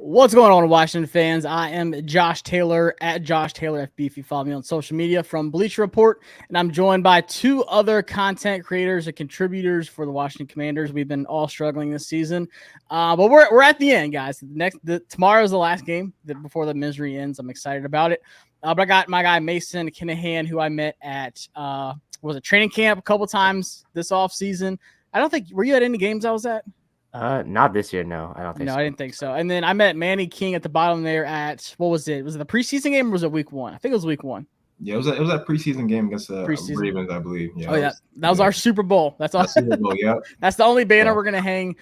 What's going on, Washington fans? I am Josh Taylor at Josh Taylor FB if you follow me on social media from Bleacher Report, and I'm joined by two other content creators and contributors for the Washington Commanders. We've been all struggling this season, but we're at the end, guys. Tomorrow is the last game before the misery ends. I'm excited about it. But I got my guy Mason Kinnahan, who I met at was it training camp a couple times this off season. I don't think were you at any games I was at. Not this year. No, I don't think No, so. I didn't think so. And then I met Manny King at the bottom there at what was it? Was it the preseason game or was it week one? I think it was week one. Yeah, it was that preseason game against the Ravens, I believe. Yeah, that was our Super Bowl. That's all. Super Bowl, yeah. That's the only banner we're gonna hang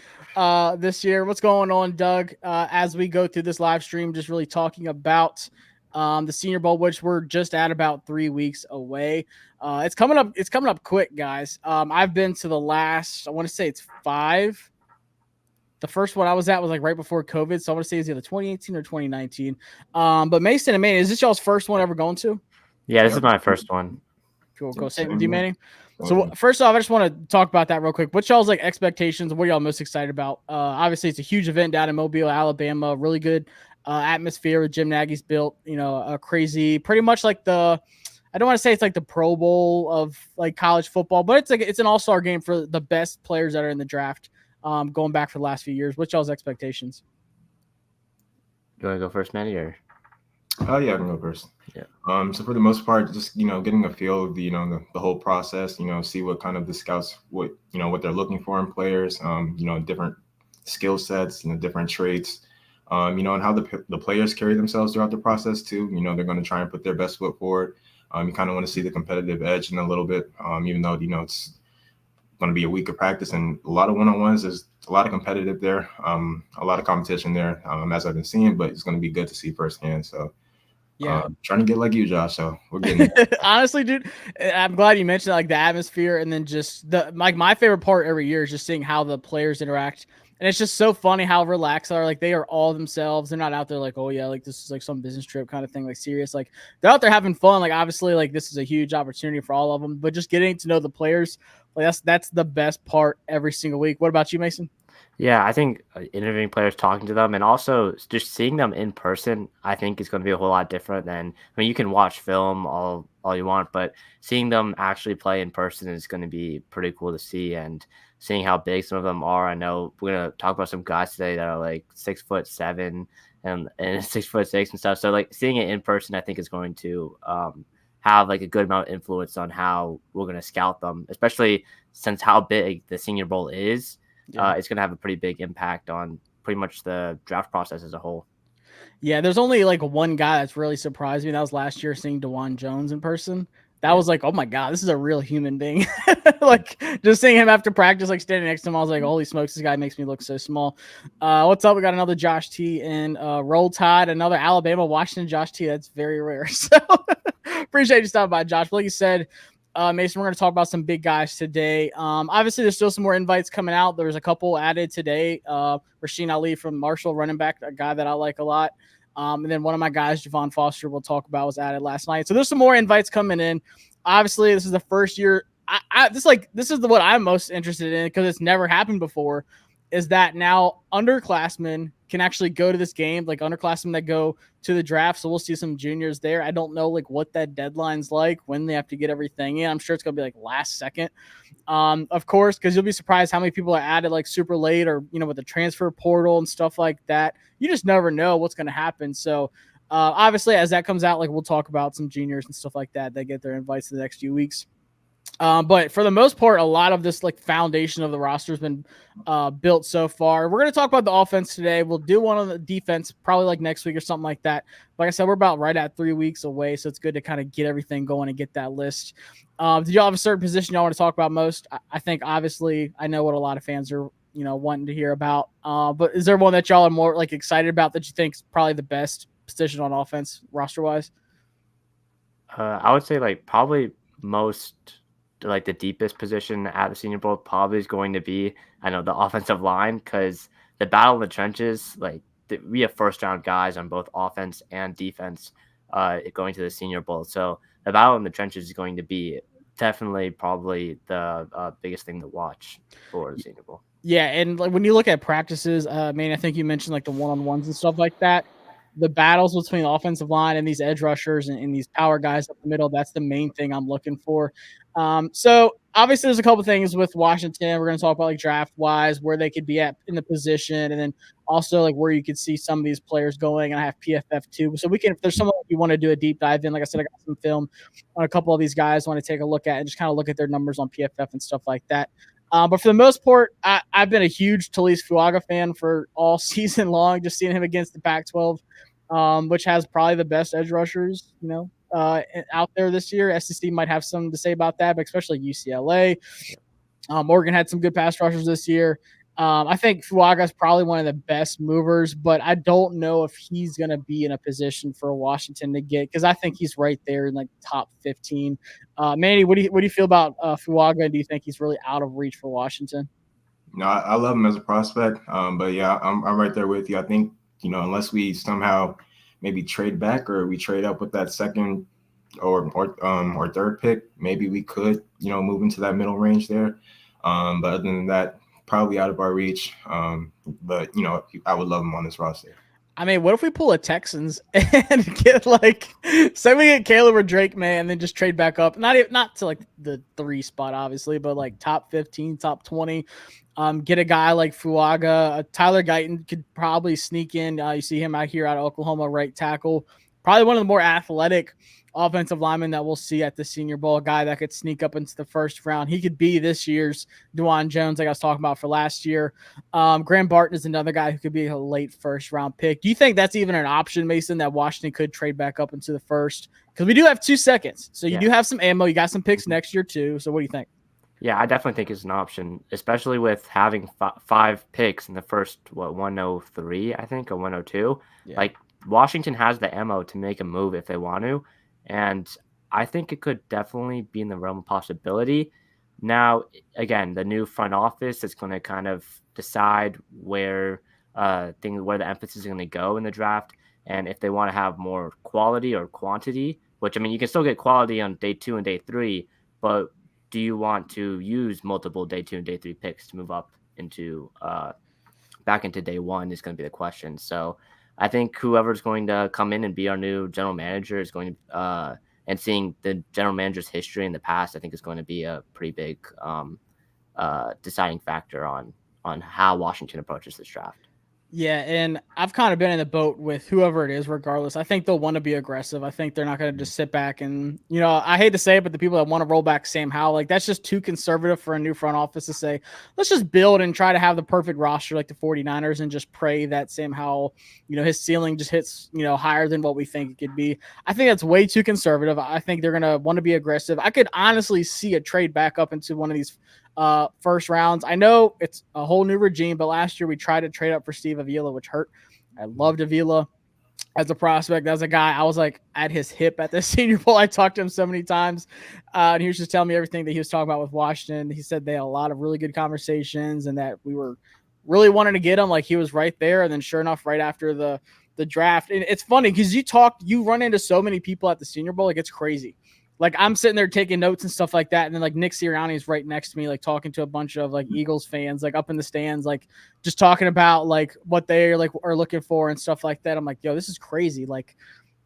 this year. What's going on, Doug? As we go through this live stream, just really talking about the Senior Bowl, which we're just at about 3 weeks away. It's coming up. It's coming up quick, guys. I've been to the last. I want to say it's 5. The first one I was at was like right before COVID, so I want to say it's either 2018 or 2019. But Mason and Manny, is this y'all's first one ever going to? Yeah, this is my first one. Cool. Same with you, Manny. So first off, I just want to talk about that real quick. What's y'all's like expectations? What are y'all most excited about? Obviously, it's a huge event down in Mobile, Alabama. Really good atmosphere with Jim Nagy's built. A crazy, pretty much like the. I don't want to say it's like the Pro Bowl of like college football, but it's an all-star game for the best players that are in the draft. Going back for the last few years. What's y'all's expectations? You want to go first, Manny, or? Oh yeah, I can go first. Yeah. So for the most part, just getting a feel of the whole process. See what kind of the scouts what they're looking for in players. Different skill sets, different traits. And how the players carry themselves throughout the process too. They're going to try and put their best foot forward. You kind of want to see the competitive edge in a little bit. Even though it's going to be a week of practice and a lot of one-on-ones. There's a lot of competitive there, a lot of competition there, as I've been seeing, but it's going to be good to see firsthand. So yeah, trying to get like you, Josh. So we're getting honestly, dude, I'm glad you mentioned like the atmosphere and then just my favorite part every year is just seeing how the players interact. And it's just so funny how relaxed they are. Like they are all themselves. They're not out there like, oh yeah, like this is like some business trip kind of thing, like serious. Like they're out there having fun. Like obviously, like this is a huge opportunity for all of them. But just getting to know the players, like that's the best part every single week. What about you, Mason? Yeah, I think interviewing players, talking to them, and also just seeing them in person, I think is going to be a whole lot different than, you can watch film all you want, but seeing them actually play in person is going to be pretty cool to see. And seeing how big some of them are. I know we're going to talk about some guys today that are like 6'7" and 6'6" and stuff. So like seeing it in person, I think is going to have like a good amount of influence on how we're going to scout them, especially since how big the Senior Bowl is. Yeah. It's going to have a pretty big impact on pretty much the draft process as a whole. Yeah, there's only like one guy that's really surprised me. That was last year seeing DeJuan Jones in person. That was like, oh my God, this is a real human being. Like just seeing him after practice, like standing next to him, I was like, holy smokes, this guy makes me look so small. What's up? We got another Josh T and Roll Tide, another Alabama, Washington Josh T. That's very rare. So appreciate you stopping by, Josh. But like you said, Mason, we're going to talk about some big guys today. Obviously, there's still some more invites coming out. There's a couple added today. Rasheen Ali from Marshall, running back, a guy that I like a lot. And then one of my guys, Javon Foster, we'll talk about, was added last night. So there's some more invites coming in. Obviously, this is the first year. This is what I'm most interested in because it's never happened before. Is that now underclassmen can actually go to this game, like underclassmen that go to the draft. So we'll see some juniors there. I don't know like what that deadline's like, when they have to get everything in. I'm sure it's going to be like last second, of course, because you'll be surprised how many people are added like super late or, with the transfer portal and stuff like that. You just never know what's going to happen. So obviously, as that comes out, like we'll talk about some juniors and stuff like that. They get their invites in the next few weeks. But for the most part, a lot of this like foundation of the roster has been built so far. We're going to talk about the offense today. We'll do one on the defense probably like next week or something like that. Like I said, we're about right at 3 weeks away, so it's good to kind of get everything going and get that list. Do y'all have a certain position y'all want to talk about most? I think obviously I know what a lot of fans are wanting to hear about. But is there one that y'all are more like excited about that you think is probably the best position on offense roster wise? I would say like probably most. Like the deepest position at the Senior Bowl probably is going to be, the offensive line, because the battle in the trenches, like we have first round guys on both offense and defense going to the Senior Bowl. So the battle in the trenches is going to be definitely probably the biggest thing to watch for the Senior Bowl. Yeah, and like when you look at practices, man, I think you mentioned like the one-on-ones and stuff like that. The battles between the offensive line and these edge rushers and these power guys up the middle, that's the main thing I'm looking for. So obviously there's a couple things with Washington. We're going to talk about like draft wise, where they could be at in the position, and then also like where you could see some of these players going. And I have PFF too. So we can, if there's someone you want to do a deep dive in, like I said, I got some film on a couple of these guys I want to take a look at and just kind of look at their numbers on PFF and stuff like that. But for the most part, I've been a huge Talise Fuaga fan for all season long, just seeing him against the Pac-12, which has probably the best edge rushers, out there this year. SEC might have something to say about that, but especially UCLA. Oregon had some good pass rushers this year. I think Fuaga is probably one of the best movers, but I don't know if he's going to be in a position for Washington to get, because I think he's right there in like top 15. Manny, what do you feel about Fuaga? Do you think he's really out of reach for Washington? No, I love him as a prospect. But yeah, I'm right there with you. I think, unless we somehow maybe trade back or we trade up with that second or third pick, maybe we could, move into that middle range there. But other than that, probably out of our reach. But I would love him on this roster. I mean, what if we pull a Texans and get like, say we get Caleb or Drake, man, and then just trade back up? Not to like the 3 spot, obviously, but like top 15, top 20. Get a guy like Fuaga. Tyler Guyton could probably sneak in. You see him out here out of Oklahoma, right tackle. Probably one of the more athletic offensive lineman that we'll see at the Senior Bowl, a guy that could sneak up into the first round. He could be this year's DeJuan Jones, like I was talking about for last year. Graham Barton is another guy who could be a late first round pick. Do you think that's even an option, Mason, that Washington could trade back up into the first? Because we do have 2 seconds. So you do have some ammo. You got some picks next year too. So what do you think? Yeah, I definitely think it's an option, especially with having 5 picks in the first, 103, I think, or 102. Yeah. Like, Washington has the ammo to make a move if they want to. And I think it could definitely be in the realm of possibility. Now, again, the new front office is going to kind of decide where the emphasis is going to go in the draft, and if they want to have more quality or quantity. Which, I mean, you can still get quality on day 2 and day 3, but do you want to use multiple day 2 and day 3 picks to move up into back into day 1 is going to be the question. So I think whoever's going to come in and be our new general manager is going to, and seeing the general manager's history in the past, I think is going to be a pretty big deciding factor on how Washington approaches this draft. Yeah, and I've kind of been in the boat with whoever it is, regardless. I think they'll want to be aggressive. I think they're not going to just sit back and, I hate to say it, but the people that want to roll back Sam Howell, like that's just too conservative for a new front office to say, let's just build and try to have the perfect roster like the 49ers and just pray that Sam Howell, his ceiling just hits, higher than what we think it could be. I think that's way too conservative. I think they're going to want to be aggressive. I could honestly see a trade back up into one of these first rounds. I know it's a whole new regime, but last year we tried to trade up for Steve Avila, which hurt. I loved Avila as a prospect, as a guy. I was like at his hip at the Senior Bowl. I talked to him so many times, and he was just telling me everything that he was talking about with Washington. He said they had a lot of really good conversations and that we were really wanting to get him. Like he was right there. And then sure enough, right after the draft, and it's funny because you run into so many people at the Senior Bowl. Like it's crazy. Like I'm sitting there taking notes and stuff like that. And then like Nick Sirianni is right next to me, like talking to a bunch of like Eagles fans, like up in the stands, like just talking about like what they are looking for and stuff like that. I'm like, yo, this is crazy. Like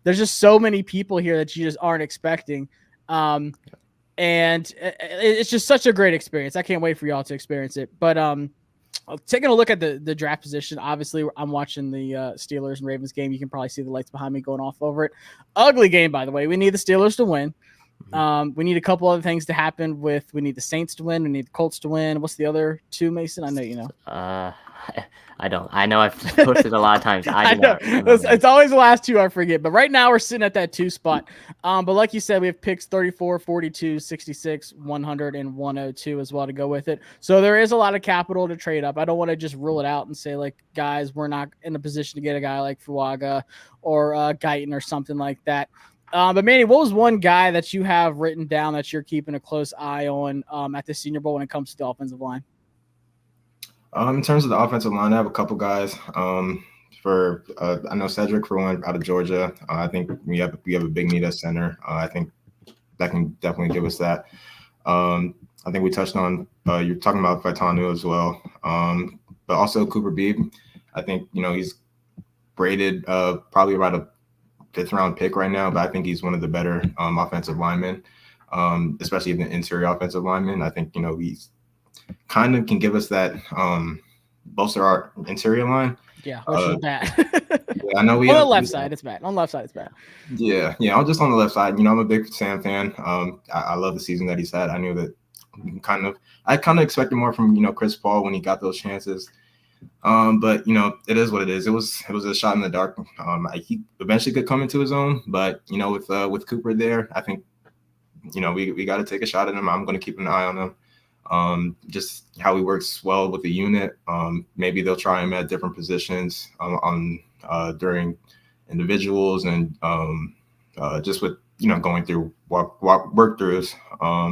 there's just so many people here that you just aren't expecting. And it's just such a great experience. I can't wait for y'all to experience it. But taking a look at the draft position, obviously I'm watching the Steelers and Ravens game. You can probably see the lights behind me going off over it. Ugly game, by the way. We need the Steelers to win. We need a couple other things to happen we need the Saints to win. We need the Colts to win. What's the other 2, Mason? I know you know. I don't. I know I've posted a lot of times. I know. It's always the last 2 I forget. But right now we're sitting at that 2 spot. But like you said, we have picks 34, 42, 66, 100, and 102 as well to go with it. So there is a lot of capital to trade up. I don't want to just rule it out and say, like, guys, we're not in a position to get a guy like Fuaga or Guyton or something like that. But Manny, what was one guy that you have written down that you're keeping a close eye on at the Senior Bowl when it comes to the offensive line? In terms of the offensive line, I have a couple guys. I know Cedric for one out of Georgia. I think we have a big need at center. I think that can definitely give us that. I think we touched on, you're talking about Faitanu as well. But also Cooper Beebe. I think, he's graded probably about a 5th-round pick right now, but I think he's one of the better offensive linemen, especially the interior offensive linemen. I think, he's kind of can give us that bolster our interior line. Yeah, which is bad. Yeah, I know on the left side, it's bad. On the left side, it's bad. Yeah, I'm just on the left side. I'm a big Sam fan. I love the season that he's had. I knew that I kind of expected more from Chris Paul when he got those chances. But it is what it is. It was a shot in the dark. He eventually could come into his own, but with Cooper there, I think we got to take a shot at him. I'm going to keep an eye on him. Just how he works well with the unit. Maybe they'll try him at different positions during individuals and just with going through work throughs.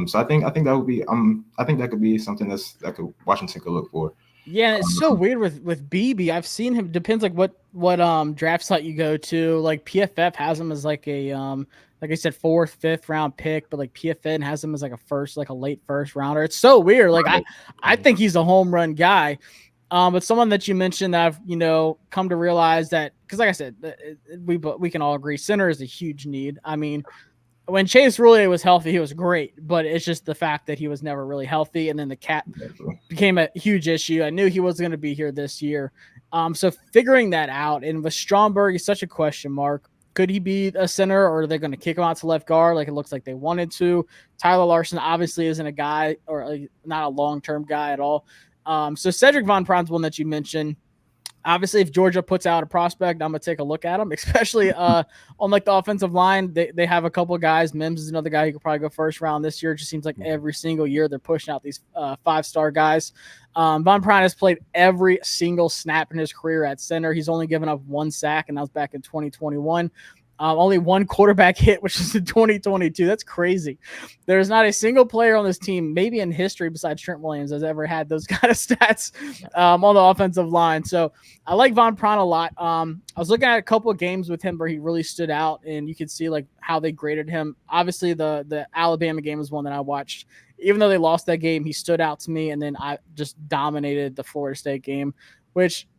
So I think that would be I think that could be something that Washington could look for. Yeah, it's so weird with BB. I've seen him. Depends like what draft site you go to. Like PFF has him as like a like I said 4th, 5th round pick, but like PFN has him as like a late first rounder. It's so weird. Like I think he's a home run guy. But someone that you mentioned that I've come to realize that, because like I said, we can all agree center is a huge need. I mean, when Chase Roulier was healthy, he was great, but it's just the fact that he was never really healthy, and then the cat became a huge issue. I knew he wasn't going to be here this year. So figuring that out, and with Stromberg, he's such a question mark. Could he be a center, or are they going to kick him out to left guard like it looks like they wanted to? Tyler Larson obviously isn't a guy, or not a long-term guy at all. So Cedric Von Pron's one that you mentioned. Obviously, if Georgia puts out a prospect, I'm going to take a look at him, especially on like the offensive line. They have a couple of guys. Mims is another guy who could probably go first round this year. It just seems like every single year they're pushing out these 5-star guys. Von Pron has played every single snap in his career at center. He's only given up 1 sack, and that was back in 2021. Only 1 quarterback hit, which is in 2022. That's crazy. There's not a single player on this team, maybe in history besides Trent Williams, has ever had those kind of stats on the offensive line. So I like Von Pron a lot. I was looking at a couple of games with him where he really stood out, and you could see like how they graded him. Obviously, the Alabama game was one that I watched. Even though they lost that game, he stood out to me, and then I just dominated the Florida State game, which –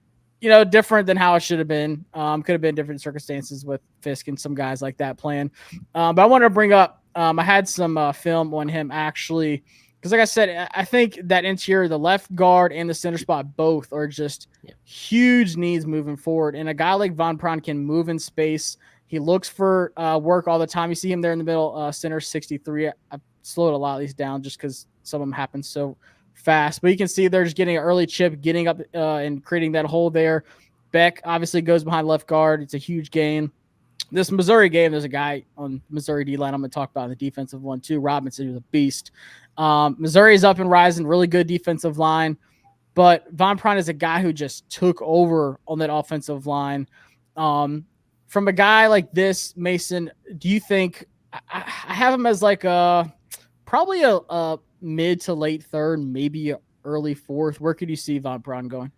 different than how it should have been. Could have been different circumstances with Fisk and some guys like that playing. But I wanted to bring up, I had some film on him actually, because like I said, I think that interior, the left guard and the center spot, both are just huge needs moving forward. And a guy like Von Pron can move in space. He looks for work all the time. You see him there in the middle, center 63. I slowed a lot of these down just because some of them happen so fast, but you can see they're just getting an early chip, getting up and creating that hole there. Beck obviously goes behind left guard. It's a huge gain. This Missouri game, there's a guy on Missouri D-line I'm going to talk about in the defensive one too. Robinson, who's a beast. Missouri is up and rising, really good defensive line, but Von Pron is a guy who just took over on that offensive line. From a guy like this, Mason, do you think I have him as like probably a mid to late 3rd, maybe early 4th. Where could you see Von Pron going?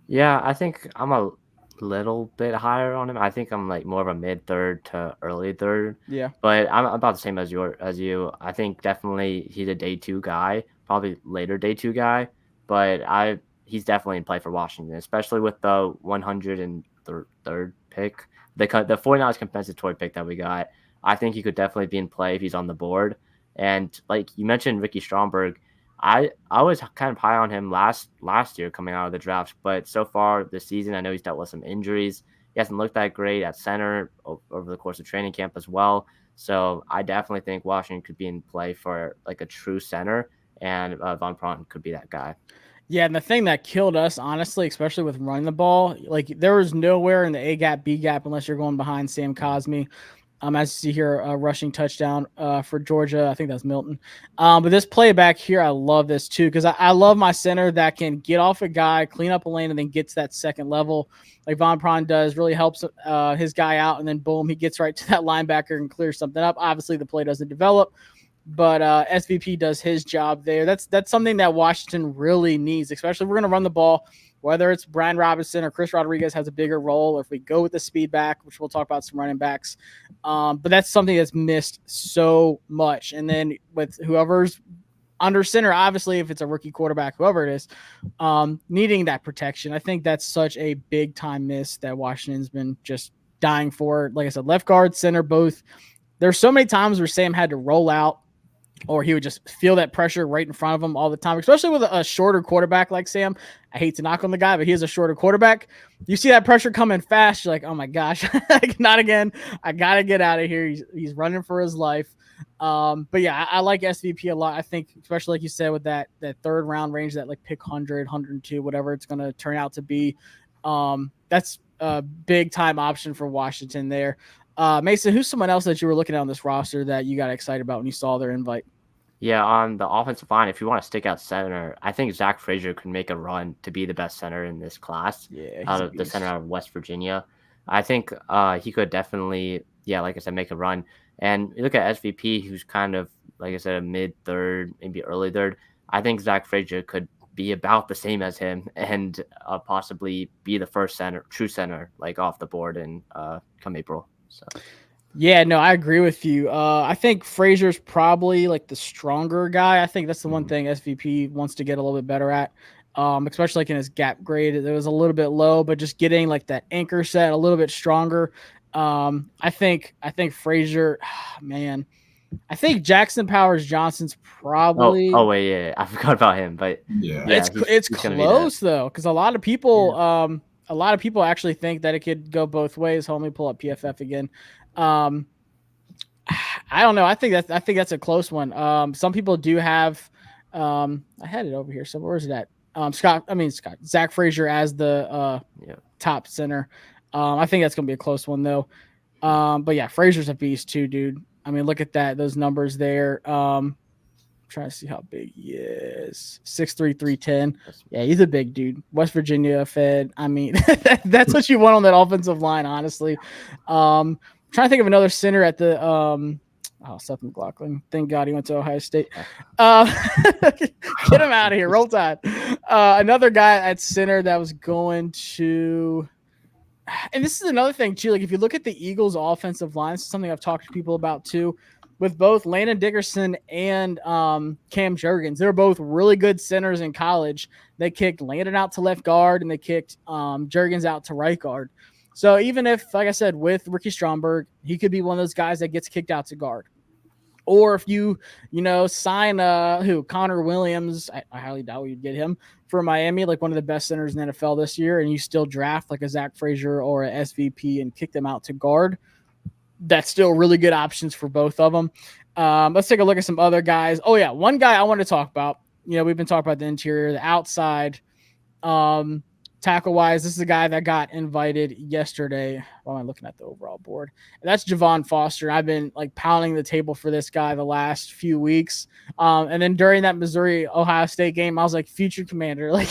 Yeah, I think I'm a little bit higher on him. I think I'm like more of a mid 3rd to early 3rd. Yeah. But I'm about the same as you. I think definitely he's a day 2 guy, probably later day 2 guy. But he's definitely in play for Washington, especially with the 103rd pick. The 49ers compensatory pick that we got. I think he could definitely be in play if he's on the board. And like you mentioned, Ricky Stromberg, I was kind of high on him last year coming out of the draft, but so far this season, I know he's dealt with some injuries. He hasn't looked that great at center over the course of training camp as well. So I definitely think Washington could be in play for like a true center, and Von Pron could be that guy. Yeah, and the thing that killed us, honestly, especially with running the ball, like there was nowhere in the A gap, B gap unless you're going behind Sam Cosmi. As you see here, a rushing touchdown for Georgia. I think that's Milton. But this play back here, I love this too, because I love my center that can get off a guy, clean up a lane, and then gets that second level like Von Pron does, really helps his guy out, and then boom, he gets right to that linebacker and clears something up. Obviously, the play doesn't develop, but SVP does his job there. That's something that Washington really needs, especially if we're going to run the ball. Whether it's Brian Robinson or Chris Rodriguez has a bigger role, or if we go with the speed back, which we'll talk about some running backs. But that's something that's missed so much. And then with whoever's under center, obviously, if it's a rookie quarterback, whoever it is, needing that protection. I think that's such a big time miss that Washington's been just dying for. Like I said, left guard, center, both. There's so many times where Sam had to roll out, or he would just feel that pressure right in front of him all the time, especially with a shorter quarterback like Sam. I hate to knock on the guy, but he is a shorter quarterback. You see that pressure coming fast, you're like, oh my gosh, not again. I got to get out of here. He's running for his life. But yeah, I like SVP a lot. I think, especially like you said, with that third round range, that like pick 100, 102, whatever it's going to turn out to be. That's a big time option for Washington there. Mason, who's someone else that you were looking at on this roster that you got excited about when you saw their invite? Yeah, on the offensive line, if you want to stick out center, I think Zach Frazier could make a run to be the best center in this class. Yeah, out of the center out of West Virginia. I think he could definitely, like I said, make a run. And you look at SVP, who's kind of, like I said, a mid-third, maybe early third. I think Zach Frazier could be about the same as him and possibly be the first true center, like off the board in come April. So. Yeah, no, I agree with you. I think Frazier's probably like the stronger guy. I think that's the one thing SVP wants to get a little bit better at, especially like in his gap grade. It was a little bit low, but just getting like that anchor set a little bit stronger. I think Frazier, man, I think Jackson Powers Johnson's probably. Oh wait, yeah, I forgot about him, but it's close though, because a lot of people, actually think that it could go both ways. Hold me pull up PFF again. I don't know. I think that's a close one. Some people do have. I had it over here. So where's that? Zach Frazier as the top center. I think that's gonna be a close one though. But yeah, Frazier's a beast too, dude. I mean, look at that. Those numbers there. Trying to see how big he is. 6'3", 310. Yeah, he's a big dude. West Virginia Fed. I mean, that's what you want on that offensive line, honestly. Trying to think of another center at the Seth McLaughlin. Thank God he went to Ohio State. Get him out of here. Roll Tide. Another guy at center that was going to, and this is another thing too. Like if you look at the Eagles' offensive line, this is something I've talked to people about too. With both Landon Dickerson and Cam Jurgens, they're both really good centers in college. They kicked Landon out to left guard and they kicked Jurgens out to right guard. So even if, like I said, with Ricky Stromberg, he could be one of those guys that gets kicked out to guard. Or if you sign Connor Williams, I highly doubt you'd get him for Miami, like one of the best centers in the NFL this year, and you still draft like a Zach Frazier or a SVP and kick them out to guard. That's still really good options for both of them. Let's take a look at some other guys. Oh, yeah. One guy I want to talk about. We've been talking about the interior, the outside, tackle-wise. This is a guy that got invited yesterday. Why am I looking at the overall board? And that's Javon Foster. I've been like pounding the table for this guy the last few weeks. And then during that Missouri-Ohio State game, I was like, future commander. Like,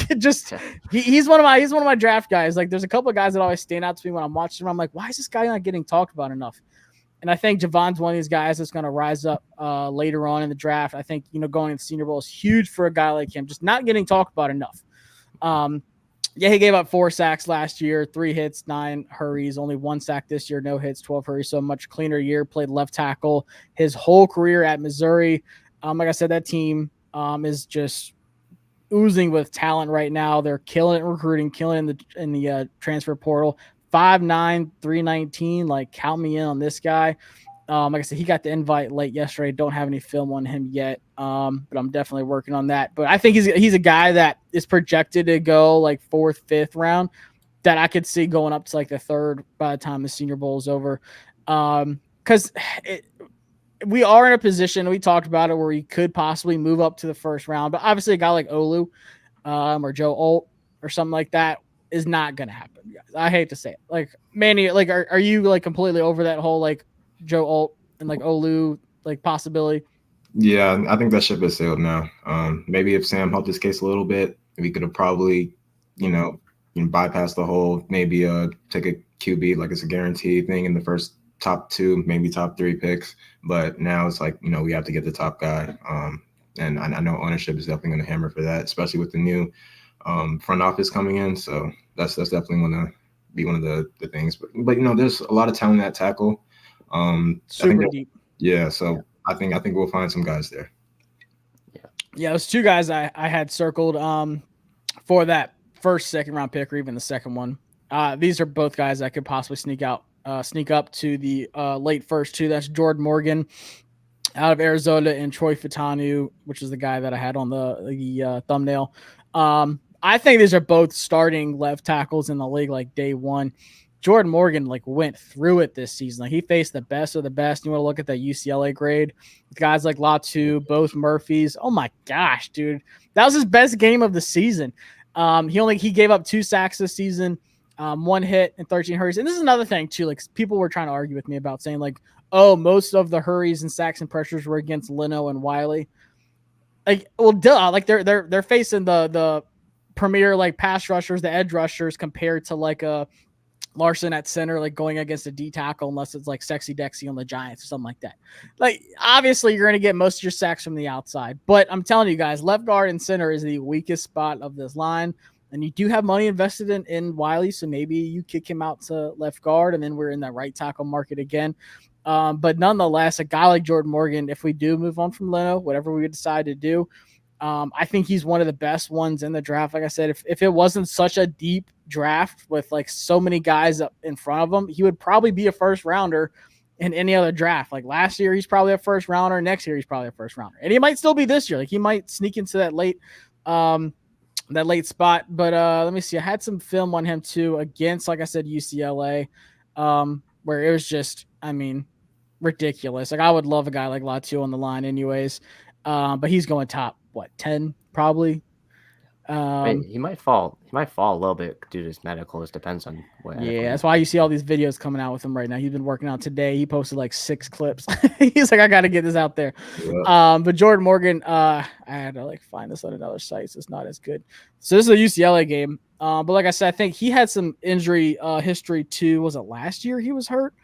he's one of my draft guys. Like, there's a couple of guys that always stand out to me when I'm watching him. I'm like, why is this guy not getting talked about enough? And I think Javon's one of these guys that's going to rise up later on in the draft. I think, going to the Senior Bowl is huge for a guy like him, just not getting talked about enough. He gave up 4 sacks last year, 3 hits, 9 hurries, only 1 sack this year, no hits, 12 hurries, so a much cleaner year, played left tackle his whole career at Missouri. Like I said, that team is just oozing with talent right now. They're killing it in recruiting, killing it in the transfer portal. 5'9", 319. Like, count me in on this guy. Like I said, he got the invite late yesterday. Don't have any film on him yet, but I'm definitely working on that. But I think he's a guy that is projected to go like 4th, 5th round that I could see going up to like the 3rd by the time the Senior Bowl is over. Because we are in a position, we talked about it, where he could possibly move up to the 1st round. But obviously a guy like Olu or Joe Alt or something like that is not going to happen, guys. I hate to say it. Like, Manny, like, are you like completely over that whole like Joe Alt and like Olu like possibility? Yeah, I think that ship is sailed now. Maybe if Sam helped his case a little bit, we could have probably, bypassed the whole maybe take a QB like it's a guaranteed thing in the first top 2, maybe top 3 picks. But now it's like, we have to get the top guy. And I know ownership is definitely going to hammer for that, especially with the new front office coming in. So that's definitely going to be one of the things. But there's a lot of talent at tackle. Super deep. Yeah, so I think we'll find some guys there. Yeah. Yeah, those two guys I had circled for that first, second round pick, or even the second one. These are both guys that could possibly sneak up to the late first two. That's Jordan Morgan out of Arizona and Troy Fatanu, which is the guy that I had on the thumbnail. I think these are both starting left tackles in the league like day one. Jordan Morgan like went through it this season. Like he faced the best of the best. You want to look at the UCLA grade with guys like Latu, both Murphys. Oh my gosh, dude, that was his best game of the season. He gave up 2 sacks this season, 1 hit and 13 hurries. And this is another thing too. Like people were trying to argue with me about saying like, oh, most of the hurries and sacks and pressures were against Leno and Wiley. Like, well, duh. Like they're facing the premier like pass rushers, the edge rushers compared to like a Larson at center, like going against a D tackle, unless it's like Sexy Dexy on the Giants or something like that. Like, obviously, you're going to get most of your sacks from the outside. But I'm telling you guys, left guard and center is the weakest spot of this line. And you do have money invested in Wiley, so maybe you kick him out to left guard, and then we're in that right tackle market again. But nonetheless, a guy like Jordan Morgan, if we do move on from Leno, whatever we decide to do, I think he's one of the best ones in the draft. Like I said, if it wasn't such a deep draft with like so many guys up in front of him, he would probably be a first rounder in any other draft. Like last year, he's probably a first rounder. Next year, he's probably a first rounder, and he might still be this year. Like he might sneak into that late spot. But let me see. I had some film on him too against, like I said, UCLA, where it was just, I mean, ridiculous. Like I would love a guy like Latu on the line, anyways. But he's going top 10 probably. He might fall. He might fall a little bit due to his medical. It depends on what. Yeah, that's why you see all these videos coming out with him right now. He's been working out today. He posted like 6 clips. He's like, I got to get this out there. Yeah. But Jordan Morgan, I had to like find this on another site, so it's not as good. So this is a UCLA game. But like I said, I think he had some injury history too. Was it last year he was hurt?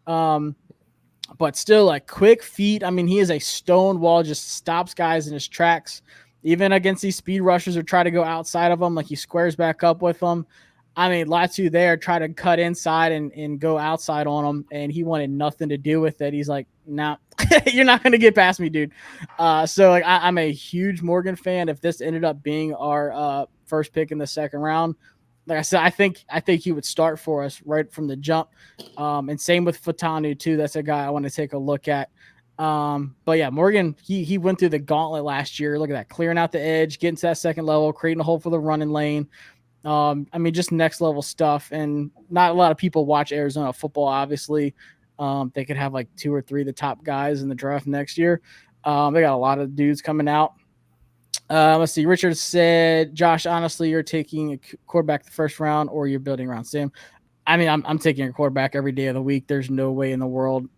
But still, like quick feet. I mean, he is a stone wall, just stops guys in his tracks. Even against these speed rushers or try to go outside of them, like he squares back up with them. I mean, Latu there tried to cut inside and go outside on him, and he wanted nothing to do with it. He's like, nah, you're not going to get past me, dude. So like, I'm a huge Morgan fan. If this ended up being our first pick in the second round, like I said, I think he would start for us right from the jump. And same with Fatanu too. That's a guy I want to take a look at. But yeah, Morgan, he went through the gauntlet last year. Look at that, clearing out the edge, getting to that second level, creating a hole for the running lane. I mean, just next level stuff. And not a lot of people watch Arizona football, obviously. They could have like 2 or 3 of the top guys in the draft next year. They got a lot of dudes coming out. Let's see. Richard said, Josh, honestly, you're taking a quarterback the first round or you're building around Sam. I mean, I'm taking a quarterback every day of the week. There's no way in the world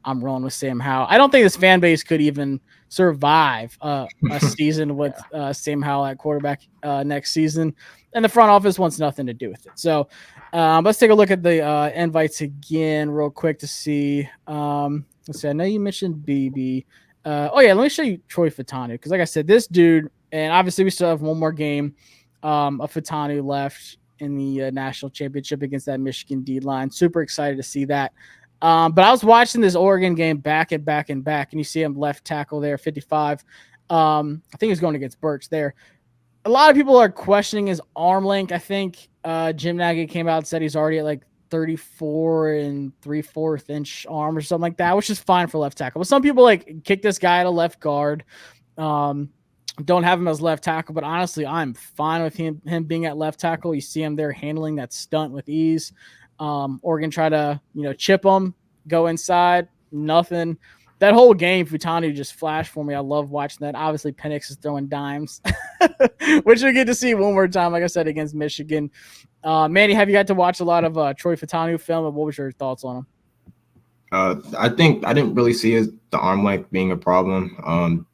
I'm rolling with Sam Howell. I don't think this fan base could even survive a season with Sam Howell at quarterback next season. And the front office wants nothing to do with it. So let's take a look at the invites again real quick to see. Let's see. I know you mentioned BB. Oh, yeah, let me show you Troy Fatanu. Because like I said, this dude, and obviously we still have one more game of Fatanu left in the national championship against that Michigan D line. Super excited to see that. But I was watching this Oregon game back and back and back, and you see him left tackle there, 55. I think he's going against Birch there. A lot of people are questioning his arm length. I think Jim Nagy came out and said he's already at like 34 and 3/4 inch arm or something like that, which is fine for left tackle. But some people like kick this guy at a left guard. Don't have him as left tackle, but honestly, I'm fine with him being at left tackle. You see him there handling that stunt with ease. Oregon try to, chip him, go inside, nothing. That whole game, Futanu just flashed for me. I love watching that. Obviously, Penix is throwing dimes, which we get to see one more time, like I said, against Michigan. Manny, have you got to watch a lot of Troy Fatanu film, and what was your thoughts on him? I think I didn't really see the arm length being a problem.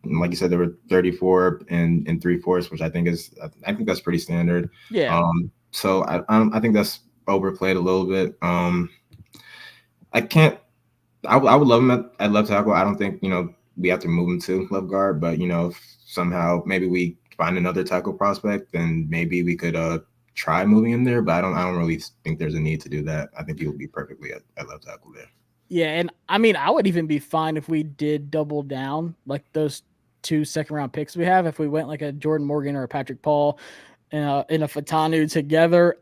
Like you said, there were 34 and 3/4, which I think that's pretty standard. Yeah. So I think that's overplayed a little bit. I would love him at left tackle. I don't think we have to move him to left guard, but if somehow maybe we find another tackle prospect, then maybe we could try moving him there. But I don't really think there's a need to do that. I think he would be perfectly at left tackle there. Yeah, and I mean, I would even be fine if we did double down like those 2 second-round picks we have. If we went like a Jordan Morgan or a Patrick Paul in a Fatanu together,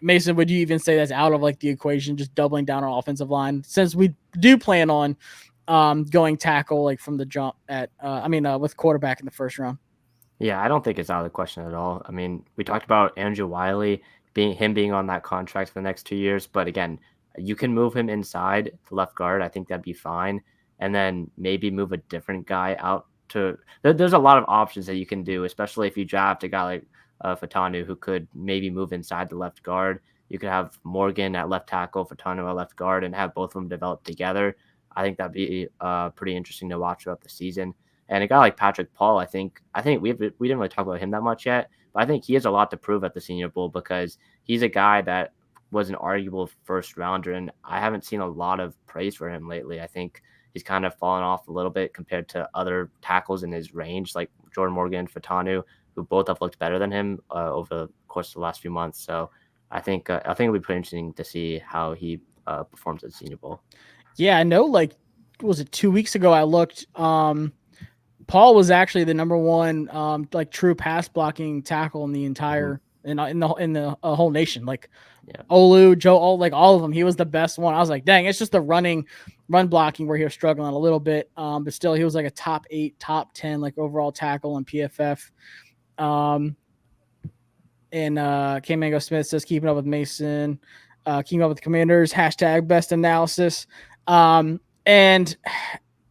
Mason, would you even say that's out of like the equation, just doubling down on offensive line, since we do plan on going tackle like from the jump at with quarterback in the first round? Yeah, I don't think it's out of the question at all. I mean, we talked about Andrew Wiley being on that contract for the next 2 years, but again, you can move him inside the left guard. I think that'd be fine, and then maybe move a different guy out to. There's a lot of options that you can do, especially if you draft a guy like Fatanu, who could maybe move inside the left guard. You could have Morgan at left tackle, Fatanu at left guard, and have both of them develop together. I think that'd be pretty interesting to watch throughout the season. And a guy like Patrick Paul, I think we didn't really talk about him that much yet, but I think he has a lot to prove at the Senior Bowl, because he's a guy that was an arguable first rounder, and I haven't seen a lot of praise for him lately. I think he's kind of fallen off a little bit compared to other tackles in his range, like Jordan Morgan and Fatanu, who both have looked better than him over the course of the last few months. So I think it'll be pretty interesting to see how he performs at the Senior Bowl. Yeah, I know. Like, was it 2 weeks ago? I looked. Paul was actually the number one like true pass blocking tackle in the entire in the whole nation. Like Olu, Joe, all of them. He was the best one. I was like, dang, it's just the run blocking where he was struggling a little bit. But still, he was like a top 8, top 10 like overall tackle in PFF. And K-Mango Smith says keeping up with Mason, keeping up with the Commanders. # best analysis. And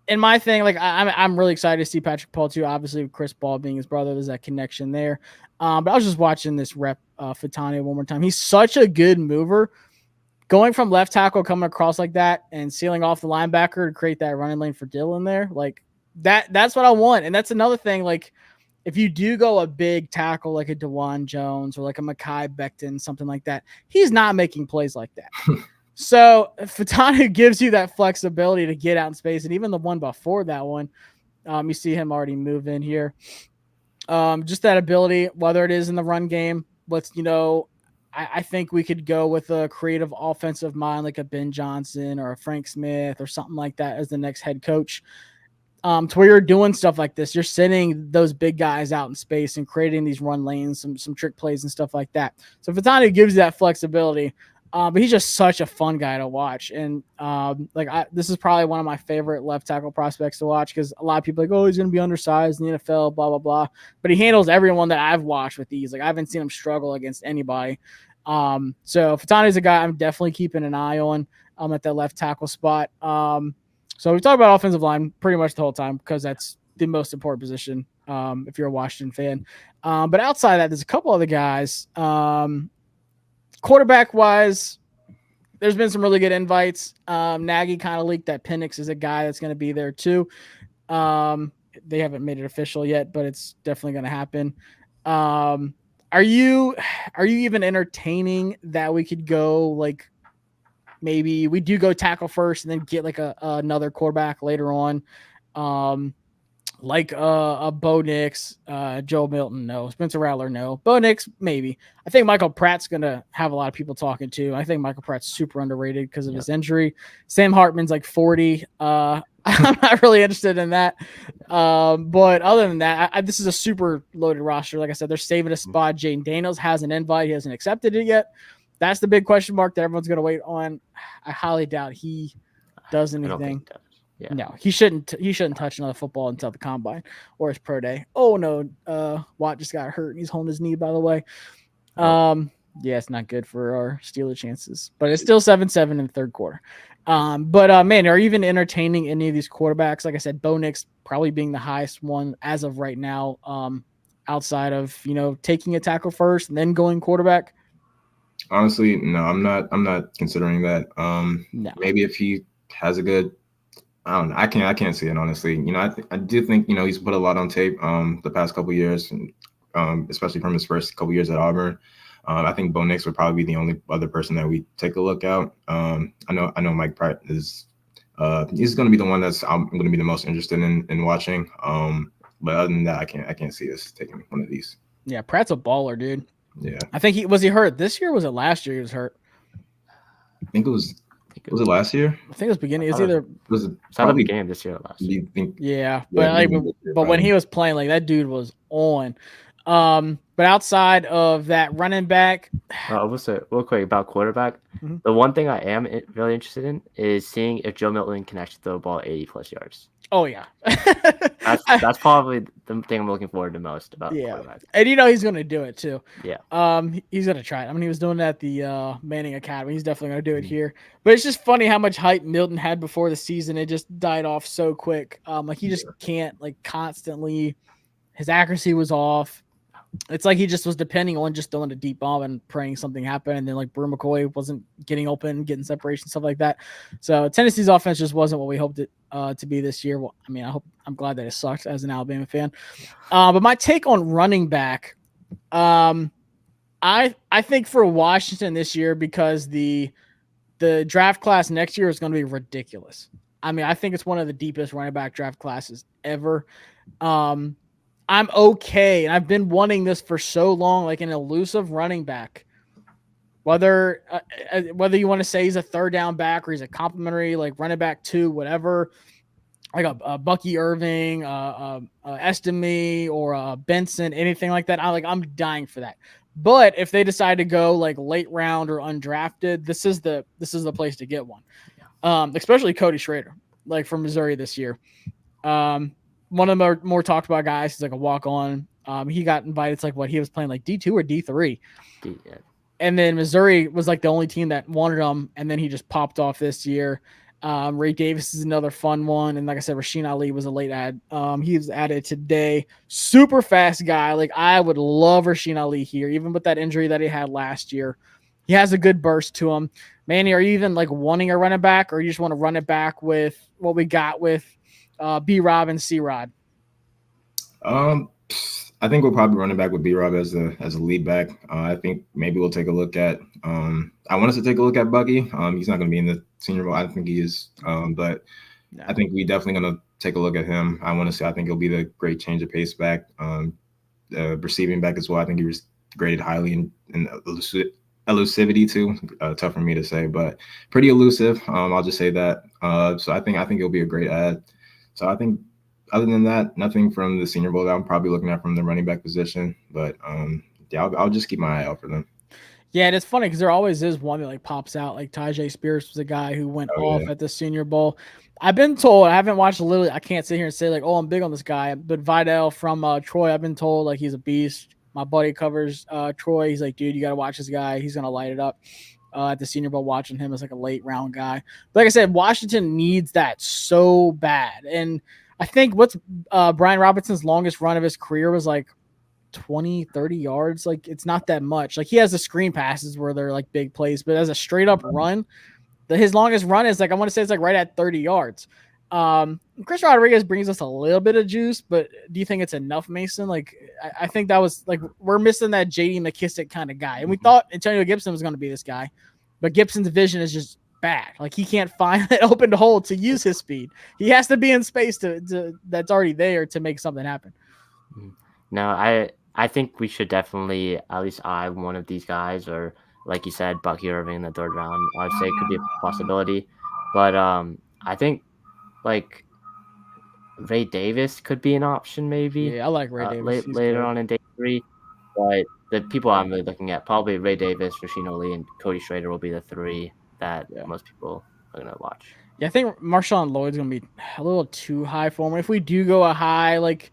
in my thing, like I'm really excited to see Patrick Paul too. Obviously, with Chris Paul being his brother, there's that connection there. But I was just watching this rep Fatani one more time. He's such a good mover, going from left tackle, coming across like that, and sealing off the linebacker to create that running lane for Dylan there. Like that's what I want. And that's another thing. Like, if you do go a big tackle like a DeJuan Jones or like a Mekhi Becton, something like that, he's not making plays like that. So Fatanu gives you that flexibility to get out in space. And even the one before that one, you see him already move in here. Just that ability, whether it is in the run game, I think we could go with a creative offensive mind like a Ben Johnson or a Frank Smith or something like that as the next head coach. To where you're doing stuff like this, you're sending those big guys out in space and creating these run lanes, some trick plays and stuff like that. So Fatanu gives you that flexibility. But he's just such a fun guy to watch. And this is probably one of my favorite left tackle prospects to watch, because a lot of people are like, oh, he's going to be undersized in the NFL, blah, blah, blah. But he handles everyone that I've watched with ease. Like, I haven't seen him struggle against anybody. So Fatanu is a guy I'm definitely keeping an eye on at that left tackle spot. So we talk about offensive line pretty much the whole time, because that's the most important position if you're a Washington fan. But outside of that, there's a couple other guys. Quarterback wise, there's been some really good invites. Nagy kind of leaked that Penix is a guy that's going to be there too. They haven't made it official yet, but it's definitely going to happen. Are you even entertaining that we could go, like, maybe we do go tackle first and then get like another quarterback later on? Like a Bo Nix, Joe Milton, no. Spencer Rattler, no. Bo Nix, maybe. I think Michael Pratt's going to have a lot of people talking to. I think Michael Pratt's super underrated because of his injury. Sam Hartman's like 40. I'm not really interested in that. But other than that, this is a super loaded roster. Like I said, they're saving a spot. Jaden Daniels has an invite. He hasn't accepted it yet. That's the big question mark that everyone's going to wait on. I highly doubt he does anything. Yeah. No, he shouldn't touch another football until the combine or his pro day. Oh no, Watt just got hurt and he's holding his knee, by the way. Yeah, it's not good for our Steeler chances, but it's still 7-7 in the third quarter. Man, are you even entertaining any of these quarterbacks? Like I said, Bo Nix probably being the highest one as of right now, outside of, taking a tackle first and then going quarterback. Honestly, no, I'm not considering that. No. Maybe if he has a good, I don't know. I can't see it, honestly. I do think, he's put a lot on tape the past couple of years, and especially from his first couple of years at Auburn. I think Bo Nix would probably be the only other person that we take a look at. I know Mike Pratt is he's going to be the one that's I'm going to be the most interested in watching. But other than that, I can't see us taking one of these. Yeah, Pratt's a baller, dude. Yeah. I think he hurt this year? Or was it last year he was hurt? I think it was Was it last year? I think it was beginning. It's thought either Was it It's at the probably? beginning of this year or last. Do you think? yeah, Yeah, but like, beginning of this year, but when probably. he was playing, like that dude was on. But outside of that running back, I will say real quick about quarterback. Mhm. The one thing I am really interested in is seeing if Joe Milton can actually throw the ball 80+ yards. oh yeah, That's probably the thing I'm looking forward to most about yeah, quarterback. and he's gonna do it too. Yeah. He's gonna try it. I mean, he was doing it at the Manning Academy. He's definitely gonna do it Mhm. here. But it's just funny how much hype Milton had before the season. It just died off so quick. Like he just can't like constantly. His accuracy was off. It's like he just was depending on just throwing a deep bomb and praying something happened. And then like Brew McCoy wasn't getting open, getting separation, stuff like that. So Tennessee's offense just wasn't what we hoped it to be this year. Well, I mean, I'm glad that it sucked as an Alabama fan. But my take on running back, I think for Washington this year, because the draft class next year is going to be ridiculous. I mean, I think it's one of the deepest running back draft classes ever. I'm okay, and I've been wanting this for so long, like an elusive running back. Whether you want to say he's a third down back or he's a complimentary like running back 2, whatever, like a Bucky Irving, Estime, or a Benson, anything like that. I'm dying for that. But if they decide to go like late round or undrafted, this is the place to get one. Especially Cody Schrader, like from Missouri this year. One of the more talked about guys. He's like a walk on. He got invited. It's like what he was playing like D2 or D3. Yeah. And then Missouri was like the only team that wanted him. And then he just popped off this year. Ray Davis is another fun one. And like I said, Rasheen Ali was a late add. He was added today. Super fast guy. Like I would love Rasheen Ali here, even with that injury that he had last year. He has a good burst to him. Manny, are you even like wanting a running back, or you just want to run it back with what we got with B-Rob and C-Rod? I think we'll probably run it back with B-Rob as a lead back. I think maybe we'll take a look at. I want us to take a look at Bucky. He's not going to be in the Senior Bowl. I think he is, but no. I think we're definitely going to take a look at him. I want to say I think he'll be the great change of pace back, receiving back as well. I think he was graded highly in elusivity too. Tough for me to say, but pretty elusive. I'll just say that. So I think he'll be a great add. So I think other than that, nothing from the Senior Bowl that I'm probably looking at from the running back position. But yeah, I'll just keep my eye out for them. Yeah, and it's funny because there always is one that like pops out. Like Tyjae Spears was a guy who went off at the Senior Bowl. I've been told, I haven't watched literally, I can't sit here and say like, oh, I'm big on this guy. But Vidal from Troy, I've been told like he's a beast. My buddy covers Troy. He's like, dude, you got to watch this guy. He's going to light it up at the Senior Bowl, watching him as like a late round guy. But like I said, Washington needs that so bad. And I think what's Brian Robinson's longest run of his career was like 20, 30 yards. Like it's not that much. Like he has the screen passes where they're like big plays, but as a straight up run, his longest run is like, I want to say it's like right at 30 yards. Chris Rodriguez brings us a little bit of juice, but do you think it's enough, Mason? Like I think that was like, we're missing that JD McKissick kind of guy. And we thought Antonio Gibson was going to be this guy, but Gibson's vision is just bad. Like he can't find that open hole to use his speed. He has to be in space to that's already there to make something happen. No, I think we should definitely at least eye one of these guys, or like you said, Bucky Irving in the third round. I'd say it could be a possibility, but I think like Ray Davis could be an option, maybe. Yeah, I like Ray Davis later on in day 3. But the people I'm really looking at, probably Ray Davis, Rasheen Ali, and Cody Schrader will be the 3 that most people are gonna watch. Yeah, I think Marshawn Lloyd's gonna be a little too high for him. If we do go a high, like